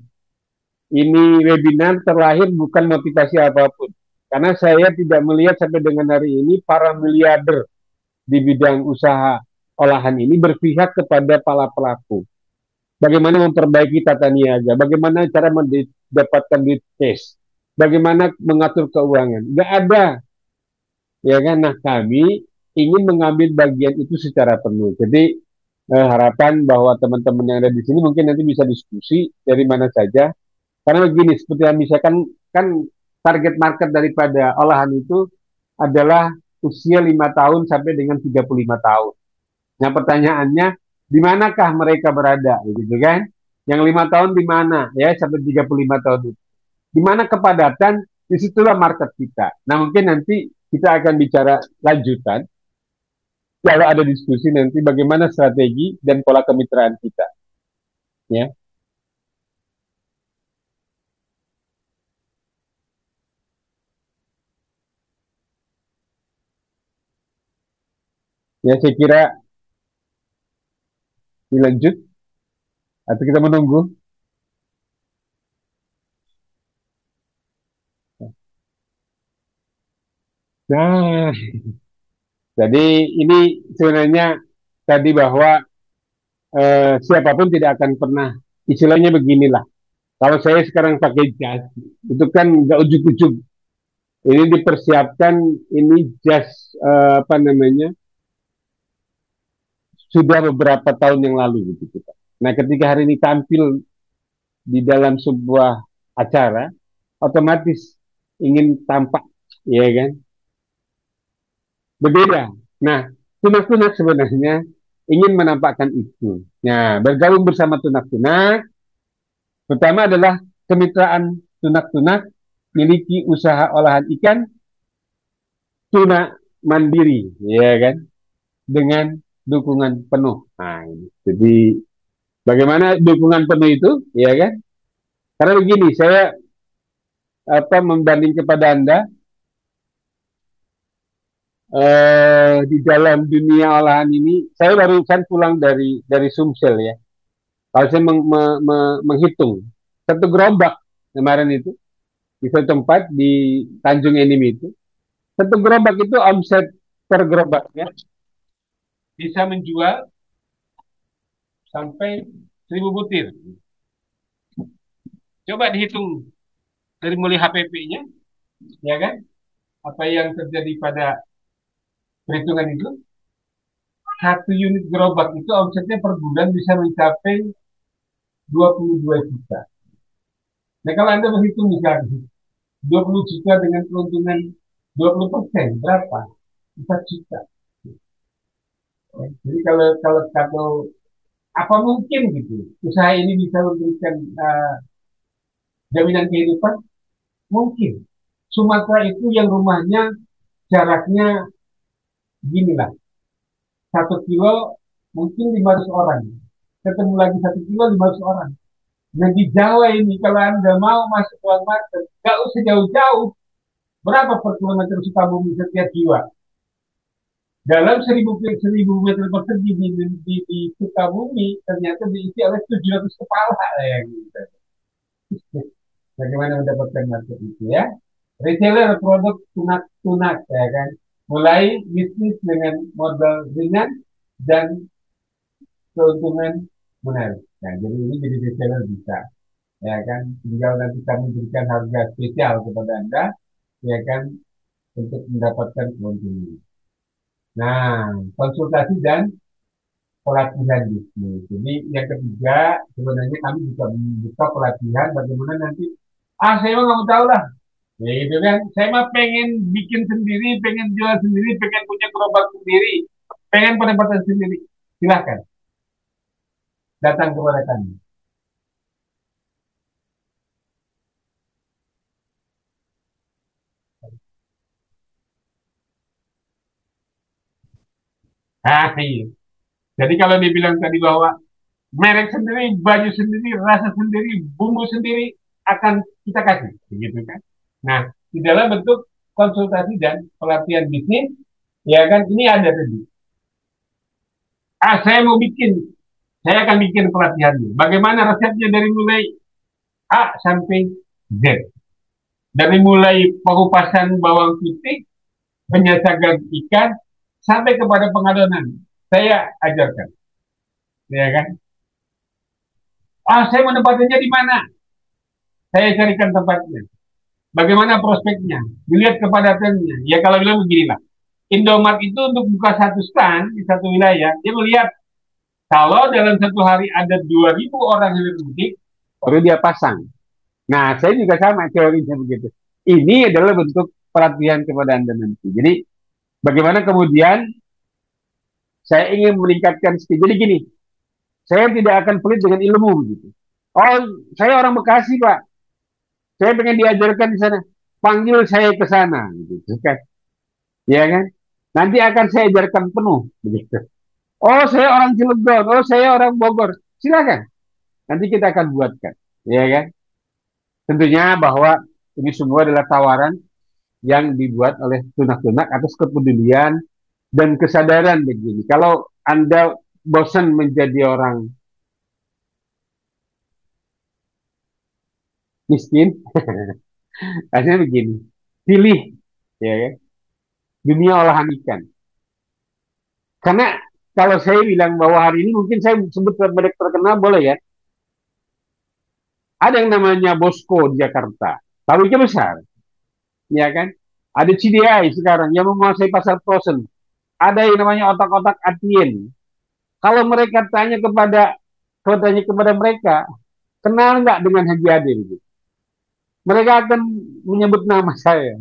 Ini webinar terlahir bukan motivasi apapun. Karena saya tidak melihat sampai dengan hari ini para miliarder di bidang usaha olahan ini berpihak kepada para pelaku. Bagaimana memperbaiki tata niaga, bagaimana cara mendapatkan duit cash, bagaimana mengatur keuangan. Nggak ada, ya kan? Nah, kami ingin mengambil bagian itu secara penuh. Jadi harapan bahwa teman-teman yang ada di sini mungkin nanti bisa diskusi dari mana saja. Karena begini, seperti yang misalkan kan target market daripada olahan itu adalah usia 5 tahun sampai dengan 35 tahun. Nah, pertanyaannya, di manakah mereka berada, gitu kan? Yang 5 tahun di mana, ya, sampai 35 tahun itu. Di mana kepadatan, disitulah market kita. Nah, mungkin nanti kita akan bicara lanjutan, kalau ada diskusi nanti bagaimana strategi dan pola kemitraan kita, ya. Ya, saya kira dilanjut atau kita menunggu. Nah, jadi ini sebenarnya tadi bahwa siapapun tidak akan pernah, istilahnya beginilah. Kalau saya sekarang pakai jas, itu kan nggak ujuk-ujuk. Ini dipersiapkan, ini jas apa namanya, sudah beberapa tahun yang lalu gitu kita. Nah, ketika hari ini tampil di dalam sebuah acara, otomatis ingin tampak, ya kan, berbeda. Nah, tunak-tunak sebenarnya ingin menampakkan itu. Nah, bergabung bersama tunak-tunak, pertama adalah kemitraan tunak-tunak miliki usaha olahan ikan tuna mandiri, ya kan, dengan dukungan penuh. Nah, ini. Jadi bagaimana dukungan penuh itu, ya kan? Karena begini, saya apa membanding kepada anda di dalam dunia olahan ini, saya barusan pulang dari Sumsel ya. Kalau saya menghitung satu gerobak kemarin itu di satu tempat di Tanjung Enim itu, satu gerobak itu omset per gerobaknya bisa menjual sampai 1.000 butir. Coba dihitung dari mulai HPP-nya, ya kan? Apa yang terjadi pada perhitungan itu? Satu unit gerobak itu omsetnya per bulan bisa mencapai 22 juta. Nah, kalau Anda menghitung misalnya 20 juta dengan keuntungan 20%, berapa? 4 juta. Jadi kalau apa mungkin gitu usaha ini bisa memberikan jaminan kehidupan? Mungkin. Sumatera itu yang rumahnya jaraknya gini lah, 1 kilo mungkin 500 orang. Ketemu lagi 1 kilo 500 orang. Nah di Jawa ini kalau Anda mau masuk uang market, gak usah jauh-jauh. Berapa per kilometer Sukabumi setiap jiwa? Dalam 1.000 meter persegi di Sukabumi ternyata diisi oleh 700 kepala yang gitu. Bagaimana mendapatkan market itu ya? Retailer produk tunak-tunak ya kan. Mulai bisnis dengan modal ringan dan keuntungan menarik. Nah, jadi ini jadi retailer bisa, ya kan? Tinggal nanti kami berikan harga spesial kepada Anda, ya kan, untuk mendapatkan keuntungan. Nah, konsultasi dan pelatihan bisnis. Jadi yang ketiga, sebenarnya kami juga membuka pelatihan bagaimana nanti, saya mah nggak mau tahu lah. Ya gitu kan, saya mah pengen bikin sendiri, pengen jual sendiri, pengen punya gerobak sendiri, pengen pendapatan sendiri. Silahkan datang kepada kami. Ah, iya. Jadi kalau dibilang tadi bahwa merek sendiri, baju sendiri, rasa sendiri, bumbu sendiri akan kita kasih, begitu kan? Nah, di dalam bentuk konsultasi dan pelatihan bisnis, ya kan? Ini ada tadi. Saya mau bikin, saya akan bikin pelatihannya. Bagaimana resepnya dari mulai A sampai Z, dari mulai pengupasan bawang putih, penyasagan ikan, sampai kepada pengadonan. Saya ajarkan, ya kan? Saya menempatinya di mana? Saya carikan tempatnya. Bagaimana prospeknya? Dilihat kepadatannya. Ya kalau bilang beginilah. Indomaret itu untuk buka satu stand di satu wilayah, dia melihat kalau dalam satu hari ada 2.000 orang yang bermudik, baru dia pasang. Nah, saya juga sama teorinya begitu. Ini adalah bentuk pelatihan kepada Anda nanti. Jadi, bagaimana kemudian saya ingin meningkatkan skill. Jadi gini, saya tidak akan pelit dengan ilmu begitu. Oh, saya orang Bekasi, Pak. Saya pengen diajarkan di sana. Panggil saya ke sana, gitu kan? Ya kan? Nanti akan saya ajarkan penuh, begitu. Oh, saya orang Cilegon. Oh, saya orang Bogor. Silakan. Nanti kita akan buatkan, ya kan? Tentunya bahwa ini semua adalah tawaran yang dibuat oleh tunak-tunak atas kepedulian dan kesadaran begini. Kalau Anda bosan menjadi orang miskin, akhirnya begini. Pilih, ya kan? Dunia olahan ikan. Karena kalau saya bilang bahwa hari ini mungkin saya sebut merek terkenal boleh ya. Ada yang namanya Bosco di Jakarta. Pabriknya besar, ya kan? Ada CDI sekarang yang menguasai pasar frozen. Ada yang namanya otak-otak Atien. Kalau mereka tanya kepada kalau tanya kepada mereka, kenal nggak dengan Haji Ade? Gitu. Mereka akan menyebut nama saya.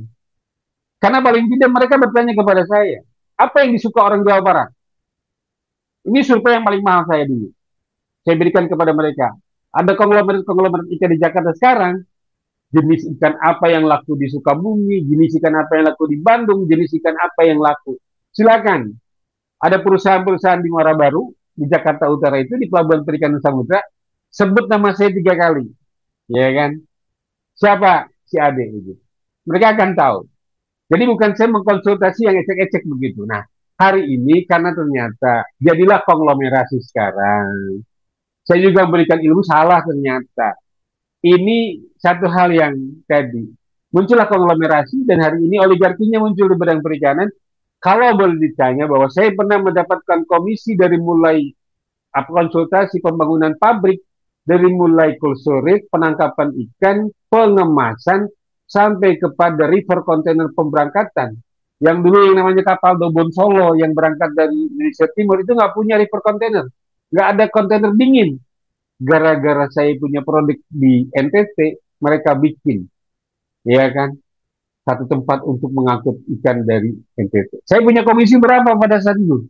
Karena paling tidak mereka bertanya kepada saya, apa yang disuka orang Jawa Barat? Ini survei yang paling mahal saya dulu. Saya berikan kepada mereka. Ada konglomerat-konglomerat ikan di Jakarta sekarang, jenis ikan apa yang laku di Sukabumi, jenis ikan apa yang laku di Bandung, jenis ikan apa yang laku. Silakan. Ada perusahaan-perusahaan di Muara Baru, di Jakarta Utara itu, di Pelabuhan Perikanan Samudra, sebut nama saya 3 kali. Ya kan? Siapa? Si Ade. Gitu. Mereka akan tahu. Jadi bukan saya mengkonsultasi yang ecek-ecek begitu. Nah, hari ini karena ternyata jadilah konglomerasi sekarang. Saya juga memberikan ilmu salah ternyata. Ini satu hal yang tadi muncullah konglomerasi dan hari ini oligarkinya muncul di bidang perikanan. Kalau boleh ditanya bahwa saya pernah mendapatkan komisi dari mulai konsultasi pembangunan pabrik, dari mulai cold storage, penangkapan ikan, pengemasan, sampai kepada river container pemberangkatan. Yang dulu yang namanya kapal Dobon Solo yang berangkat dari Indonesia Timur itu nggak punya river container, nggak ada kontainer dingin. Gara-gara saya punya produk di NTT, mereka bikin, ya kan, satu tempat untuk mengangkut ikan dari NTT. Saya punya komisi berapa pada saat itu?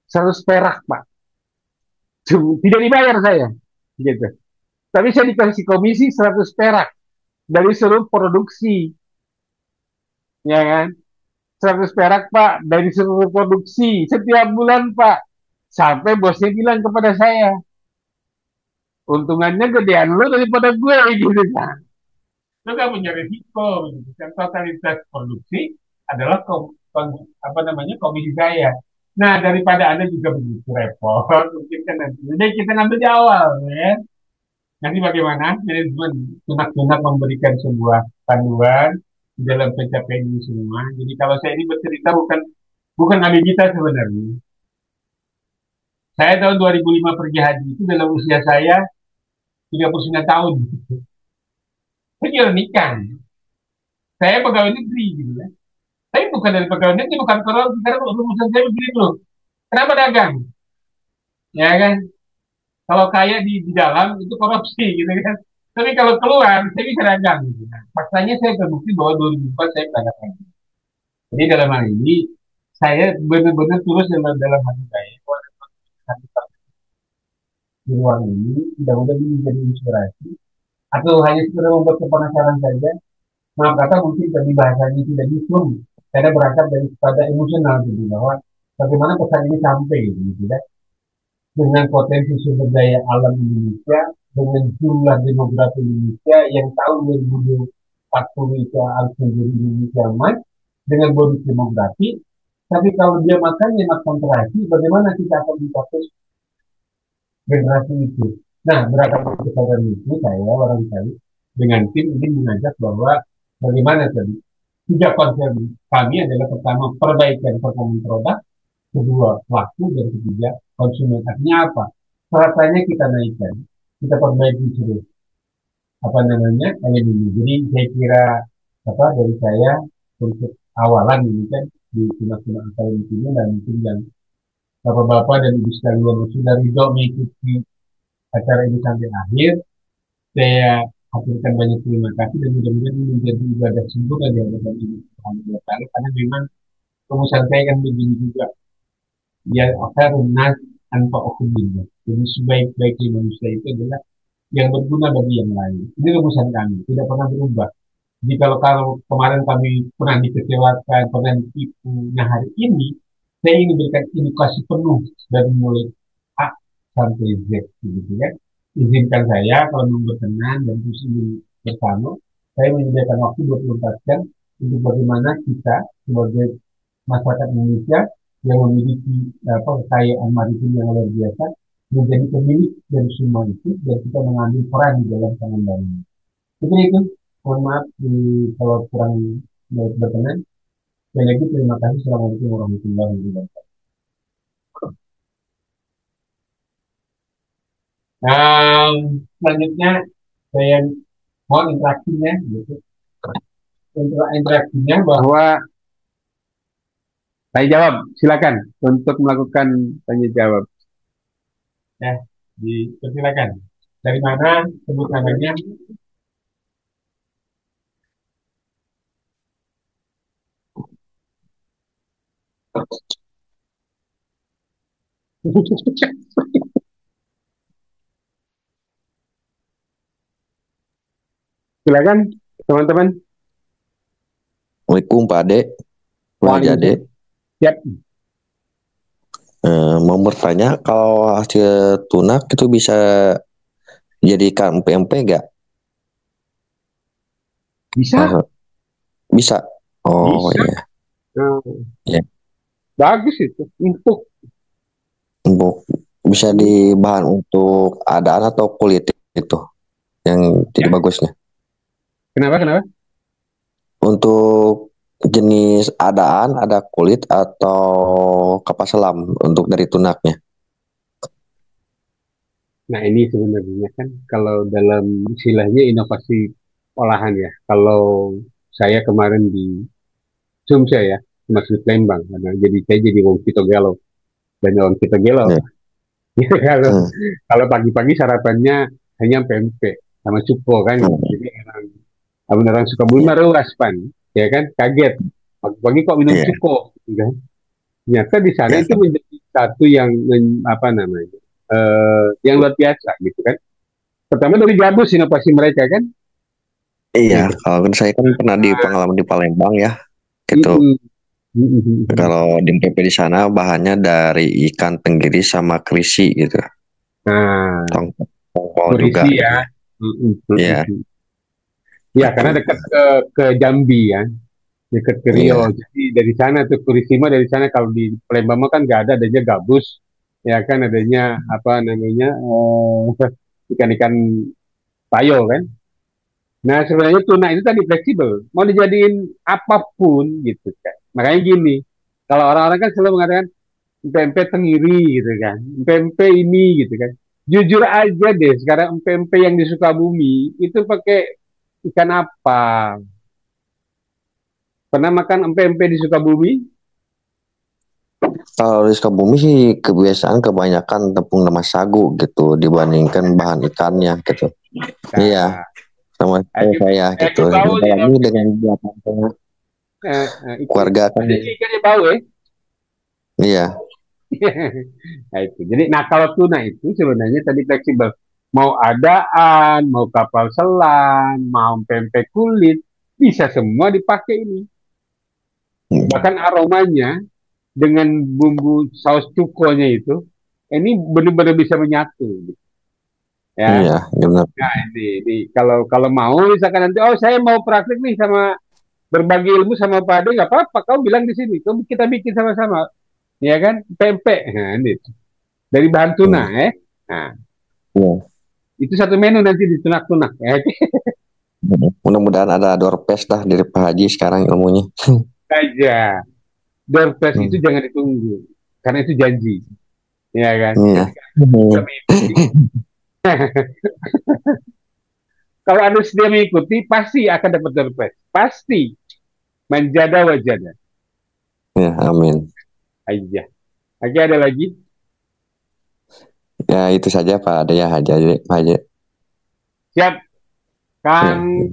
100 perak, Pak. Tidak dibayar saya, gitu. Tapi saya dikasih komisi 100 perak dari seluruh produksi, ya kan? 100 perak, Pak, dari seluruh produksi setiap bulan, Pak. Sampai bosnya bilang kepada saya, untungannya gedean lo daripada gue, gitu kan. Itu kan punya risiko, gitu kan. Totalitas produksi adalah apa namanya komisi saya. Nah, daripada Anda juga begitu repot, mungkin kan nanti. Jadi kita ngambil di awal, ya. Nanti bagaimana manajemen tunak-tunak memberikan sebuah panduan dalam pencapaian ini semua. Jadi kalau saya ini bercerita bukan bukan nabi kita sebenarnya. Saya tahun 2005 pergi haji itu dalam usia saya 39 tahun. Saya jual ikan. Saya pegawai negeri gitu ya. Saya bukan dari pegawai negeri, bukan korupsi. Karena rumusan saya begini loh. Kenapa dagang? Ya kan? Kalau kaya di dalam itu korupsi gitu kan. Tapi kalau keluar saya bisa dagang. Gitu. Nah, faktanya saya terbukti bahwa 2004 saya dagang. Jadi dalam hal ini saya benar-benar tulus dalam hati saya bahwa di luar ini mudah-mudahan ini menjadi inspirasi atau hanya sekedar membuat kepenasaran saja. Maaf kata mungkin tadi bahasanya tidak nyusun karena berangkat dari pada emosional gitu bahwa bagaimana pesan ini sampai gitu ya, dengan potensi sumber daya alam Indonesia, dengan jumlah demografi Indonesia yang tahun 2040 itu harus menjadi Indonesia emas dengan bonus demografi. Tapi kalau dia makannya makan terasi, bagaimana kita akan mencapai generasi itu? Nah, berdasarkan kesadaran itu, saya barangkali dengan tim ini mengajak bahwa bagaimana tadi tiga konsep kami adalah pertama perbaikan performa produk, kedua waktu, dan ketiga konsumen. Artinya apa? Rasanya kita naikkan, kita perbaiki terus apa namanya elemen. Jadi saya kira apa dari saya untuk awalan ini kan di tengah-tengah akademik ini dan mungkin yang bapak-bapak dan ibu sekalian yang sudah ridho mengikuti acara ini sampai akhir, saya haturkan banyak terima kasih dan mudah-mudahan ini menjadi ibadah sempurna di hadapan Ibu Subhanahu wa Ta'ala karena memang rumusan saya kan begini juga ya akharun nas anfa ukhudillah. Jadi sebaik-baiknya manusia itu adalah yang berguna bagi yang lain. Ini rumusan kami, tidak pernah berubah. Jadi kalau kemarin kami pernah dikecewakan, pernah ditipu, nah hari ini saya ingin memberikan edukasi penuh dari mulai A sampai Z, gitu ya. Izinkan saya kalau mau berkenan dan terus ingin bersama, saya menyediakan waktu 24 jam untuk bagaimana kita sebagai masyarakat Indonesia yang memiliki kekayaan maritim yang luar biasa menjadi pemilik dari semua itu dan kita mengambil peran di dalam pengembangan. Seperti itu. Mohon maaf kalau kurang berkenan. Sekali lagi terima kasih. Assalamualaikum warahmatullahi wabarakatuh. Selanjutnya saya mohon interaksinya, gitu. Untuk interaksinya bahwa saya jawab, silakan untuk melakukan tanya jawab. Ya, dipersilakan. Dari mana sebut namanya? Silakan teman-teman. Assalamualaikum Pak Ade, Pak Jade. Siap. Mau bertanya kalau hasil tunak itu bisa jadikan PMP nggak? Bisa. Bisa. Oh Bisa. iya. Ya. Bagus itu. Untuk bisa di bahan untuk adaan atau kulit itu yang jadi bagusnya. Kenapa? Untuk jenis adaan ada kulit atau kapas selam untuk dari tunaknya. Nah ini sebenarnya kan kalau dalam istilahnya inovasi olahan ya. Kalau saya kemarin di Sumsel ya, masih Lembang, karena saya jadi Wong Kito Gelo dan Wong Kito Gelo. Ya. kalau kalau pagi-pagi sarapannya hanya pempek sama cuko kan. Jadi orang Sukabumi mah ruas pan, ya kan kaget. Pagi-pagi kok minum cuko, gitu kan? Ternyata di sana itu menjadi satu yang apa namanya, yang luar biasa gitu kan. Pertama dari gabus inovasi mereka kan. Iya, kalau saya kan pernah di pengalaman di Palembang ya, gitu. Kalau di MPP di sana bahannya dari ikan tenggiri sama kerisi gitu. Nah, tongkol juga. Ya. Iya. Ya, karena dekat ke Jambi ya, dekat ke Rio. Jadi dari sana tuh Kurisima dari sana. Kalau di Palembang kan nggak ada, adanya gabus, ya kan adanya apa namanya ikan-ikan payo kan. Nah sebenarnya tuna itu tadi fleksibel, mau dijadiin apapun gitu kan. Makanya gini, kalau orang-orang kan selalu mengatakan pempek tenggiri gitu kan, pempek ini gitu kan. Jujur aja deh, sekarang pempek yang di Sukabumi itu pakai ikan apa? Pernah makan pempek di Sukabumi? Kalau di Sukabumi sih kebiasaan kebanyakan tepung lemas sagu gitu dibandingkan bahan ikannya gitu. Nah, iya, sama saya gitu. Apalagi dengan belakangnya keluarga kan. Ikannya bau ya? Iya. Nah itu. Jadi, kalau tuna itu sebenarnya tadi fleksibel. Mau adaan, mau kapal selam, mau pempek kulit, bisa semua dipakai ini. Bahkan aromanya dengan bumbu saus cukonya itu, ini benar-benar bisa menyatu, gitu. Ya. Iya, benar. Nah, ini kalau kalau mau misalkan nanti, oh saya mau praktik nih sama berbagi ilmu sama Pak Ade, nggak apa-apa, kau bilang di sini, kita bikin sama-sama, ya kan, pempek, nah, ini dari bahan tuna, Iya. nah Iya. itu satu menu nanti ditunak-tunak, ya. Mudah-mudahan ada door prize dah dari Pak Haji sekarang ilmunya. Aja, door prize itu Hmm. jangan ditunggu, karena itu janji, ya kan, Iya. ketika kita mengikuti, kalau Anda sudah mengikuti, pasti akan dapat door prize, pasti, manjada wajada, Ya, amin. aja. Oke, ada lagi? Ya, itu saja Pak. Ada ya aja, Pak Haji. Siap, Ya, Kang,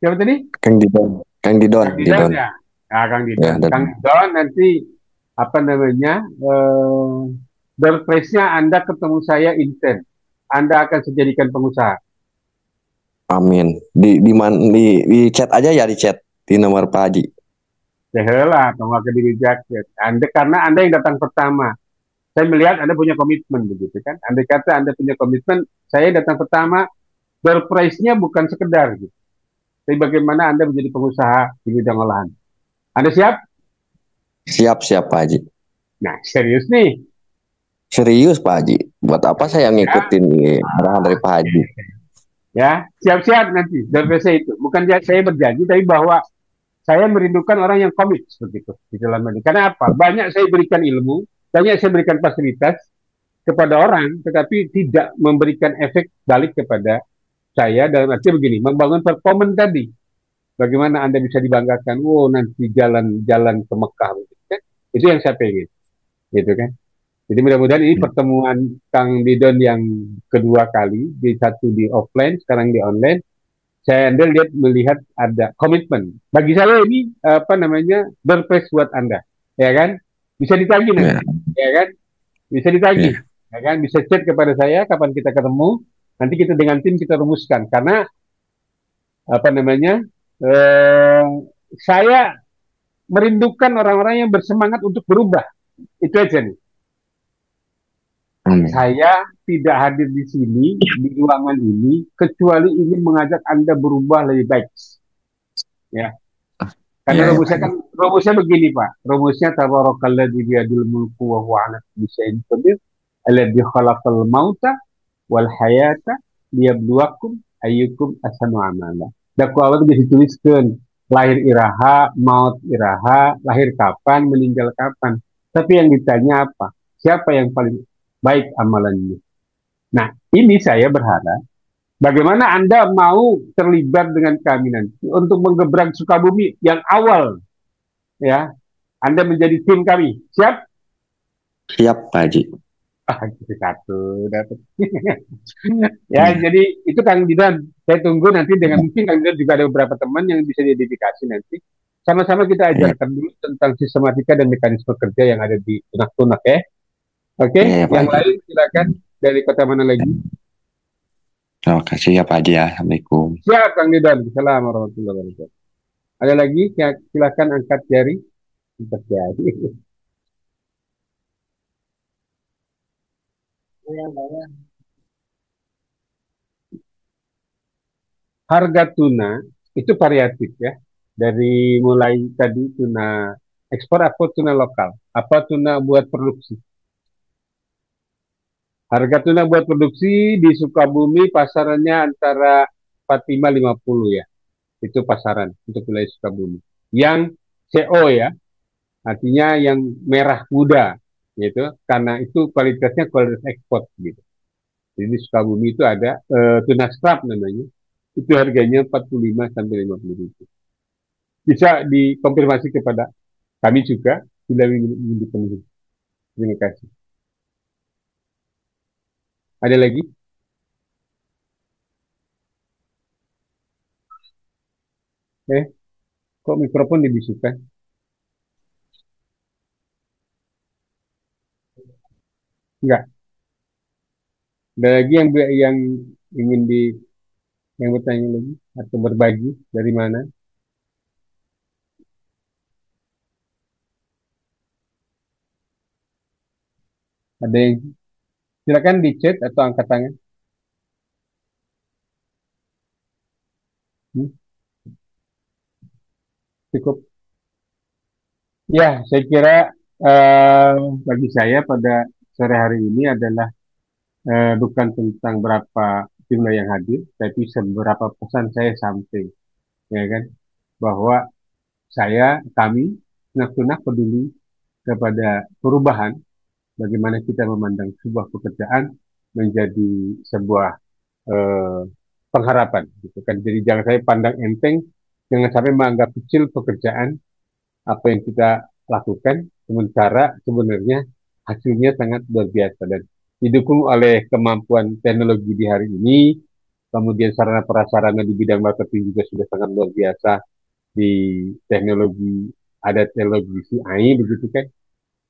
siapa tadi? Kang Didon. Kang Didon, Kang Didon Didon. ya? Nah, Kang Ya, Didon. dan Kang Didon nanti apa namanya? Door prize-nya Anda ketemu saya intern. Anda akan saya jadikan pengusaha. amin. Di chat aja ya, di chat di nomor Pak Haji. Yalah, kamu akan jaket. Anda karena Anda yang datang pertama. Saya melihat Anda punya komitmen begitu kan. Anda kata Anda punya komitmen, saya datang pertama, door prize-nya bukan sekedar gitu. Tapi bagaimana Anda menjadi pengusaha di bidang olahan. Anda siap? Siap, siap Pak Haji. Nah, serius nih. Serius Pak Haji. Buat apa saya Ya, ngikutin arahan dari Pak Haji? ya, siap-siap nanti door prize itu. Bukan saya berjanji, tapi bahwa saya merindukan orang yang komit seperti itu di dalam ini. Karena apa? Banyak saya berikan ilmu, banyak saya berikan fasilitas kepada orang, tetapi tidak memberikan efek balik kepada saya dalam arti begini, membangun performan tadi. Bagaimana Anda bisa dibanggakan? Wow, nanti jalan-jalan ke Mekah, gitu kan? Itu yang saya pengen, gitu kan? Jadi mudah-mudahan ini pertemuan Kang Didon yang kedua kali, di satu di offline, sekarang di online. Saya Anda lihat melihat ada komitmen. Bagi saya ini apa namanya berpres buat Anda, ya kan? Bisa ditagih Ya, nanti, ya kan? Bisa ditagih, ya. ya kan? Bisa chat kepada saya kapan kita ketemu. Nanti kita dengan tim kita rumuskan. Karena apa namanya? Eh, saya merindukan orang-orang yang bersemangat untuk berubah. Itu aja nih. Amin. Saya tidak hadir di sini di ruangan ini kecuali ingin mengajak Anda berubah lebih baik. Ya, karena Ya, ya Pak rumusnya Haji. kan rumusnya begini Pak. Rumusnya tabarakalladzi biyadil mulku wa huwa ala kulli syai'in qadir. Alladzi khalaqal mauta wal hayata liyabluwakum ayyukum ahsanu amala. Da ku Allah dituliskeun lahir iraha, maut iraha, lahir kapan, meninggal kapan. Tapi yang ditanya apa? Siapa yang paling baik amalannya? Nah, ini saya berharap bagaimana Anda mau terlibat dengan kami nanti untuk menggebrak Sukabumi yang awal, ya, Anda menjadi tim kami. Siap? Siap Pak Haji. Ah, satu dapat. Ya, Ya, jadi itu Kang Didan. Saya tunggu nanti dengan mungkin Kang Didan juga ada beberapa teman yang bisa diidentifikasi nanti. Sama-sama kita ya, ajarkan dulu tentang sistematika dan mekanisme kerja yang ada di tunak-tunak ya. Oke, ya, ya Pak yang Haji. lain silakan dari kota mana lagi? Terima kasih ya Pak Haji ya. Assalamualaikum. Siap Kang Didan. Assalamualaikum warahmatullahi wabarakatuh. Ada lagi? Ya, silakan angkat jari. Angkat jari. Harga tuna itu variatif ya. Dari mulai tadi tuna ekspor apa tuna lokal, apa tuna buat produksi. Harga tuna buat produksi di Sukabumi pasarannya antara 45-50 ya. Itu pasaran untuk wilayah Sukabumi. Yang CO ya, artinya yang merah muda gitu. Karena itu kualitasnya kualitas ekspor gitu. Jadi di Sukabumi itu ada tuna strap namanya. Itu harganya 45 sampai 50 ribu. Bisa dikonfirmasi kepada kami juga bila ingin dipenuhi. Terima kasih. Ada lagi? Eh, kok mikrofon dibisukan? Enggak. Ada lagi yang ingin yang bertanya lagi atau berbagi dari mana? Ada yang silakan di chat atau angkat tangan. Hmm, cukup. Ya, saya kira eh, bagi saya pada sore hari ini adalah bukan tentang berapa jumlah yang hadir, tapi seberapa pesan saya sampai, ya kan, bahwa kami, Sunak-Sunak peduli kepada perubahan, bagaimana kita memandang sebuah pekerjaan menjadi sebuah eh, pengharapan, gitu kan. Jadi jangan saya pandang enteng, jangan sampai menganggap kecil pekerjaan apa yang kita lakukan, sementara sebenarnya hasilnya sangat luar biasa dan didukung oleh kemampuan teknologi di hari ini, kemudian sarana prasarana di bidang marketing juga sudah sangat luar biasa di teknologi, ada teknologi CI begitu kan.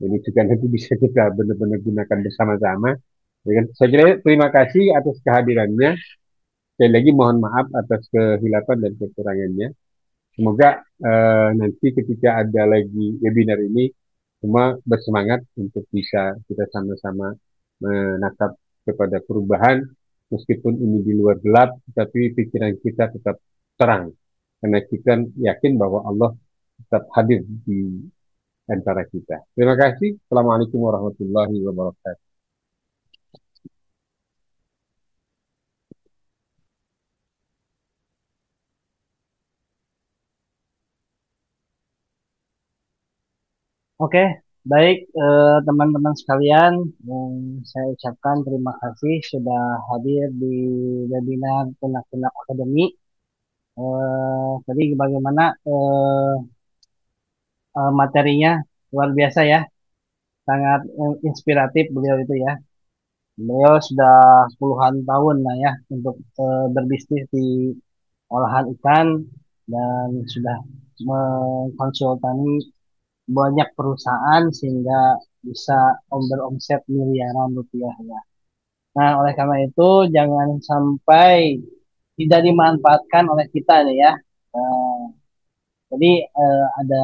Ini juga nanti bisa kita benar-benar gunakan bersama-sama. Ya kan? Saya kira terima kasih atas kehadirannya. Sekali lagi mohon maaf atas kehilapan dan kekurangannya. Semoga nanti ketika ada lagi webinar ini, semua bersemangat untuk bisa kita sama-sama menatap kepada perubahan, meskipun ini di luar gelap, tapi pikiran kita tetap terang. Karena kita yakin bahwa Allah tetap hadir di antara kita. Terima kasih. Assalamualaikum warahmatullahi wabarakatuh. Oke, baik teman-teman sekalian, saya ucapkan terima kasih sudah hadir di webinar Tunak-Tunak Academy. Tadi bagaimana materinya luar biasa ya, sangat inspiratif beliau itu ya. Beliau sudah puluhan tahun lah ya untuk berbisnis di olahan ikan dan sudah mengkonsultani banyak perusahaan sehingga bisa beromset miliaran rupiah ya. Nah, oleh karena itu jangan sampai tidak dimanfaatkan oleh kita nih ya. Eh, jadi ada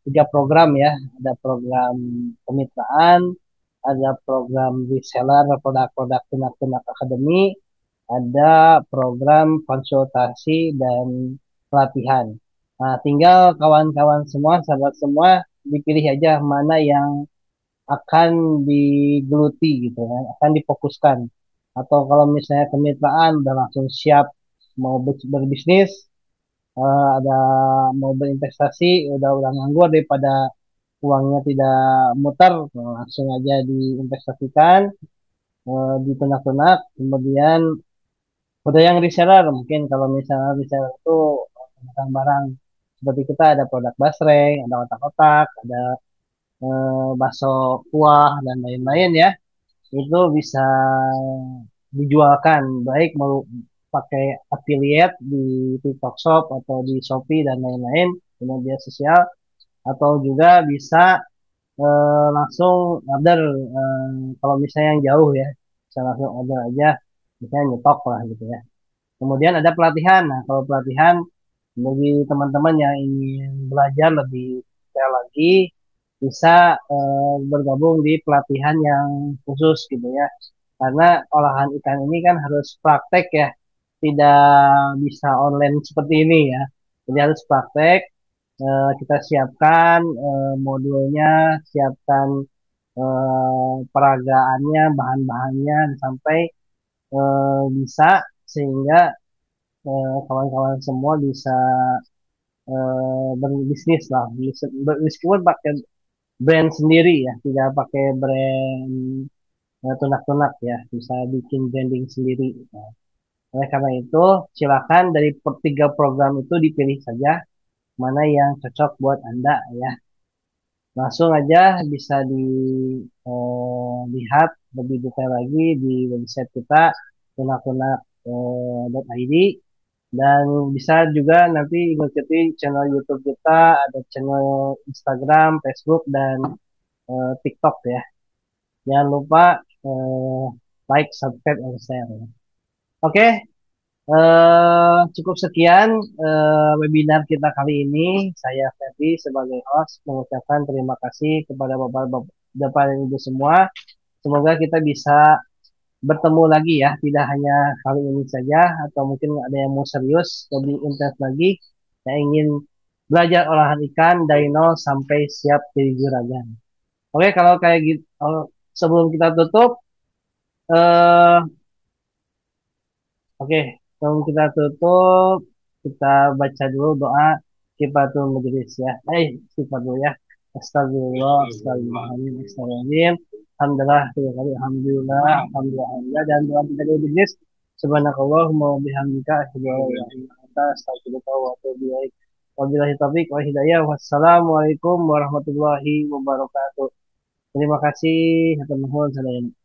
3 program ya, ada program kemitraan, ada program reseller produk-produk Tunak-Tunak Academy, ada program konsultasi dan pelatihan. Nah, tinggal kawan-kawan semua, sahabat semua, dipilih aja mana yang akan digeluti gitu kan, akan difokuskan. Atau kalau misalnya kemitraan udah langsung siap mau berbisnis, ada mau berinvestasi, udah nganggur daripada uangnya tidak muter, langsung aja diinvestasikan, di ternak-ternak. Kemudian udah yang reseller, mungkin kalau misalnya reseller itu barang-barang seperti kita ada produk basreng, ada otak-otak, ada bakso kuah dan lain-lain ya, itu bisa dijualkan baik mau pakai affiliate di TikTok Shop atau di Shopee dan lain-lain di media sosial, atau juga bisa langsung order, kalau misalnya yang jauh ya bisa langsung order aja, misalnya nyetok lah gitu ya. Kemudian ada pelatihan. Nah, kalau pelatihan bagi teman-teman yang ingin belajar lebih detail lagi, bisa bergabung di pelatihan yang khusus gitu ya. Karena olahan ikan ini kan harus praktek ya, tidak bisa online seperti ini ya. Jadi harus praktek. Kita siapkan modulnya, siapkan peragaannya, bahan-bahannya sampai bisa, sehingga kawan-kawan semua bisa berbisnis lah, meskipun pakai brand sendiri ya, tidak pakai brand tunak-tunak ya, bisa bikin branding sendiri. Nah, oleh karena itu, silakan dari 3 program itu dipilih saja mana yang cocok buat Anda ya. Langsung aja bisa dilihat lebih detail lagi di website kita tunak-tunak.id, dan bisa juga nanti ikuti channel YouTube kita, ada channel Instagram, Facebook, dan TikTok ya. Jangan lupa eh, like, subscribe, dan share ya. Oke, cukup sekian webinar kita kali ini. Saya Ferdi sebagai host mengucapkan terima kasih kepada Bapak dan Ibu semua. Semoga kita bisa bertemu lagi ya, tidak hanya kali ini saja, atau mungkin ada yang mau serius, lebih intens lagi, yang ingin belajar olahan ikan dari nol sampai siap jadi juragan. Oke, kalau kayak gitu, sebelum kita tutup, eh, oke, sebelum kita tutup, kita baca dulu doa kifatul majelis ya. Sifat dulu ya. Astagfirullah, astagfirullahaladzim, astagfirullahaladzim. Alhamdulillah, tiga kali, alhamdulillah, alhamdulillah, alhamdulillah. Dan doa kita di majelis. Subhanakallahumma wa bihamdika asyhadu an la ilaha illa anta astaghfiruka wa atubu ilaik. Wabillahi taufiq wa hidayah. Wassalamualaikum warahmatullahi wabarakatuh. Terima kasih. Hatur nuhun sadayana.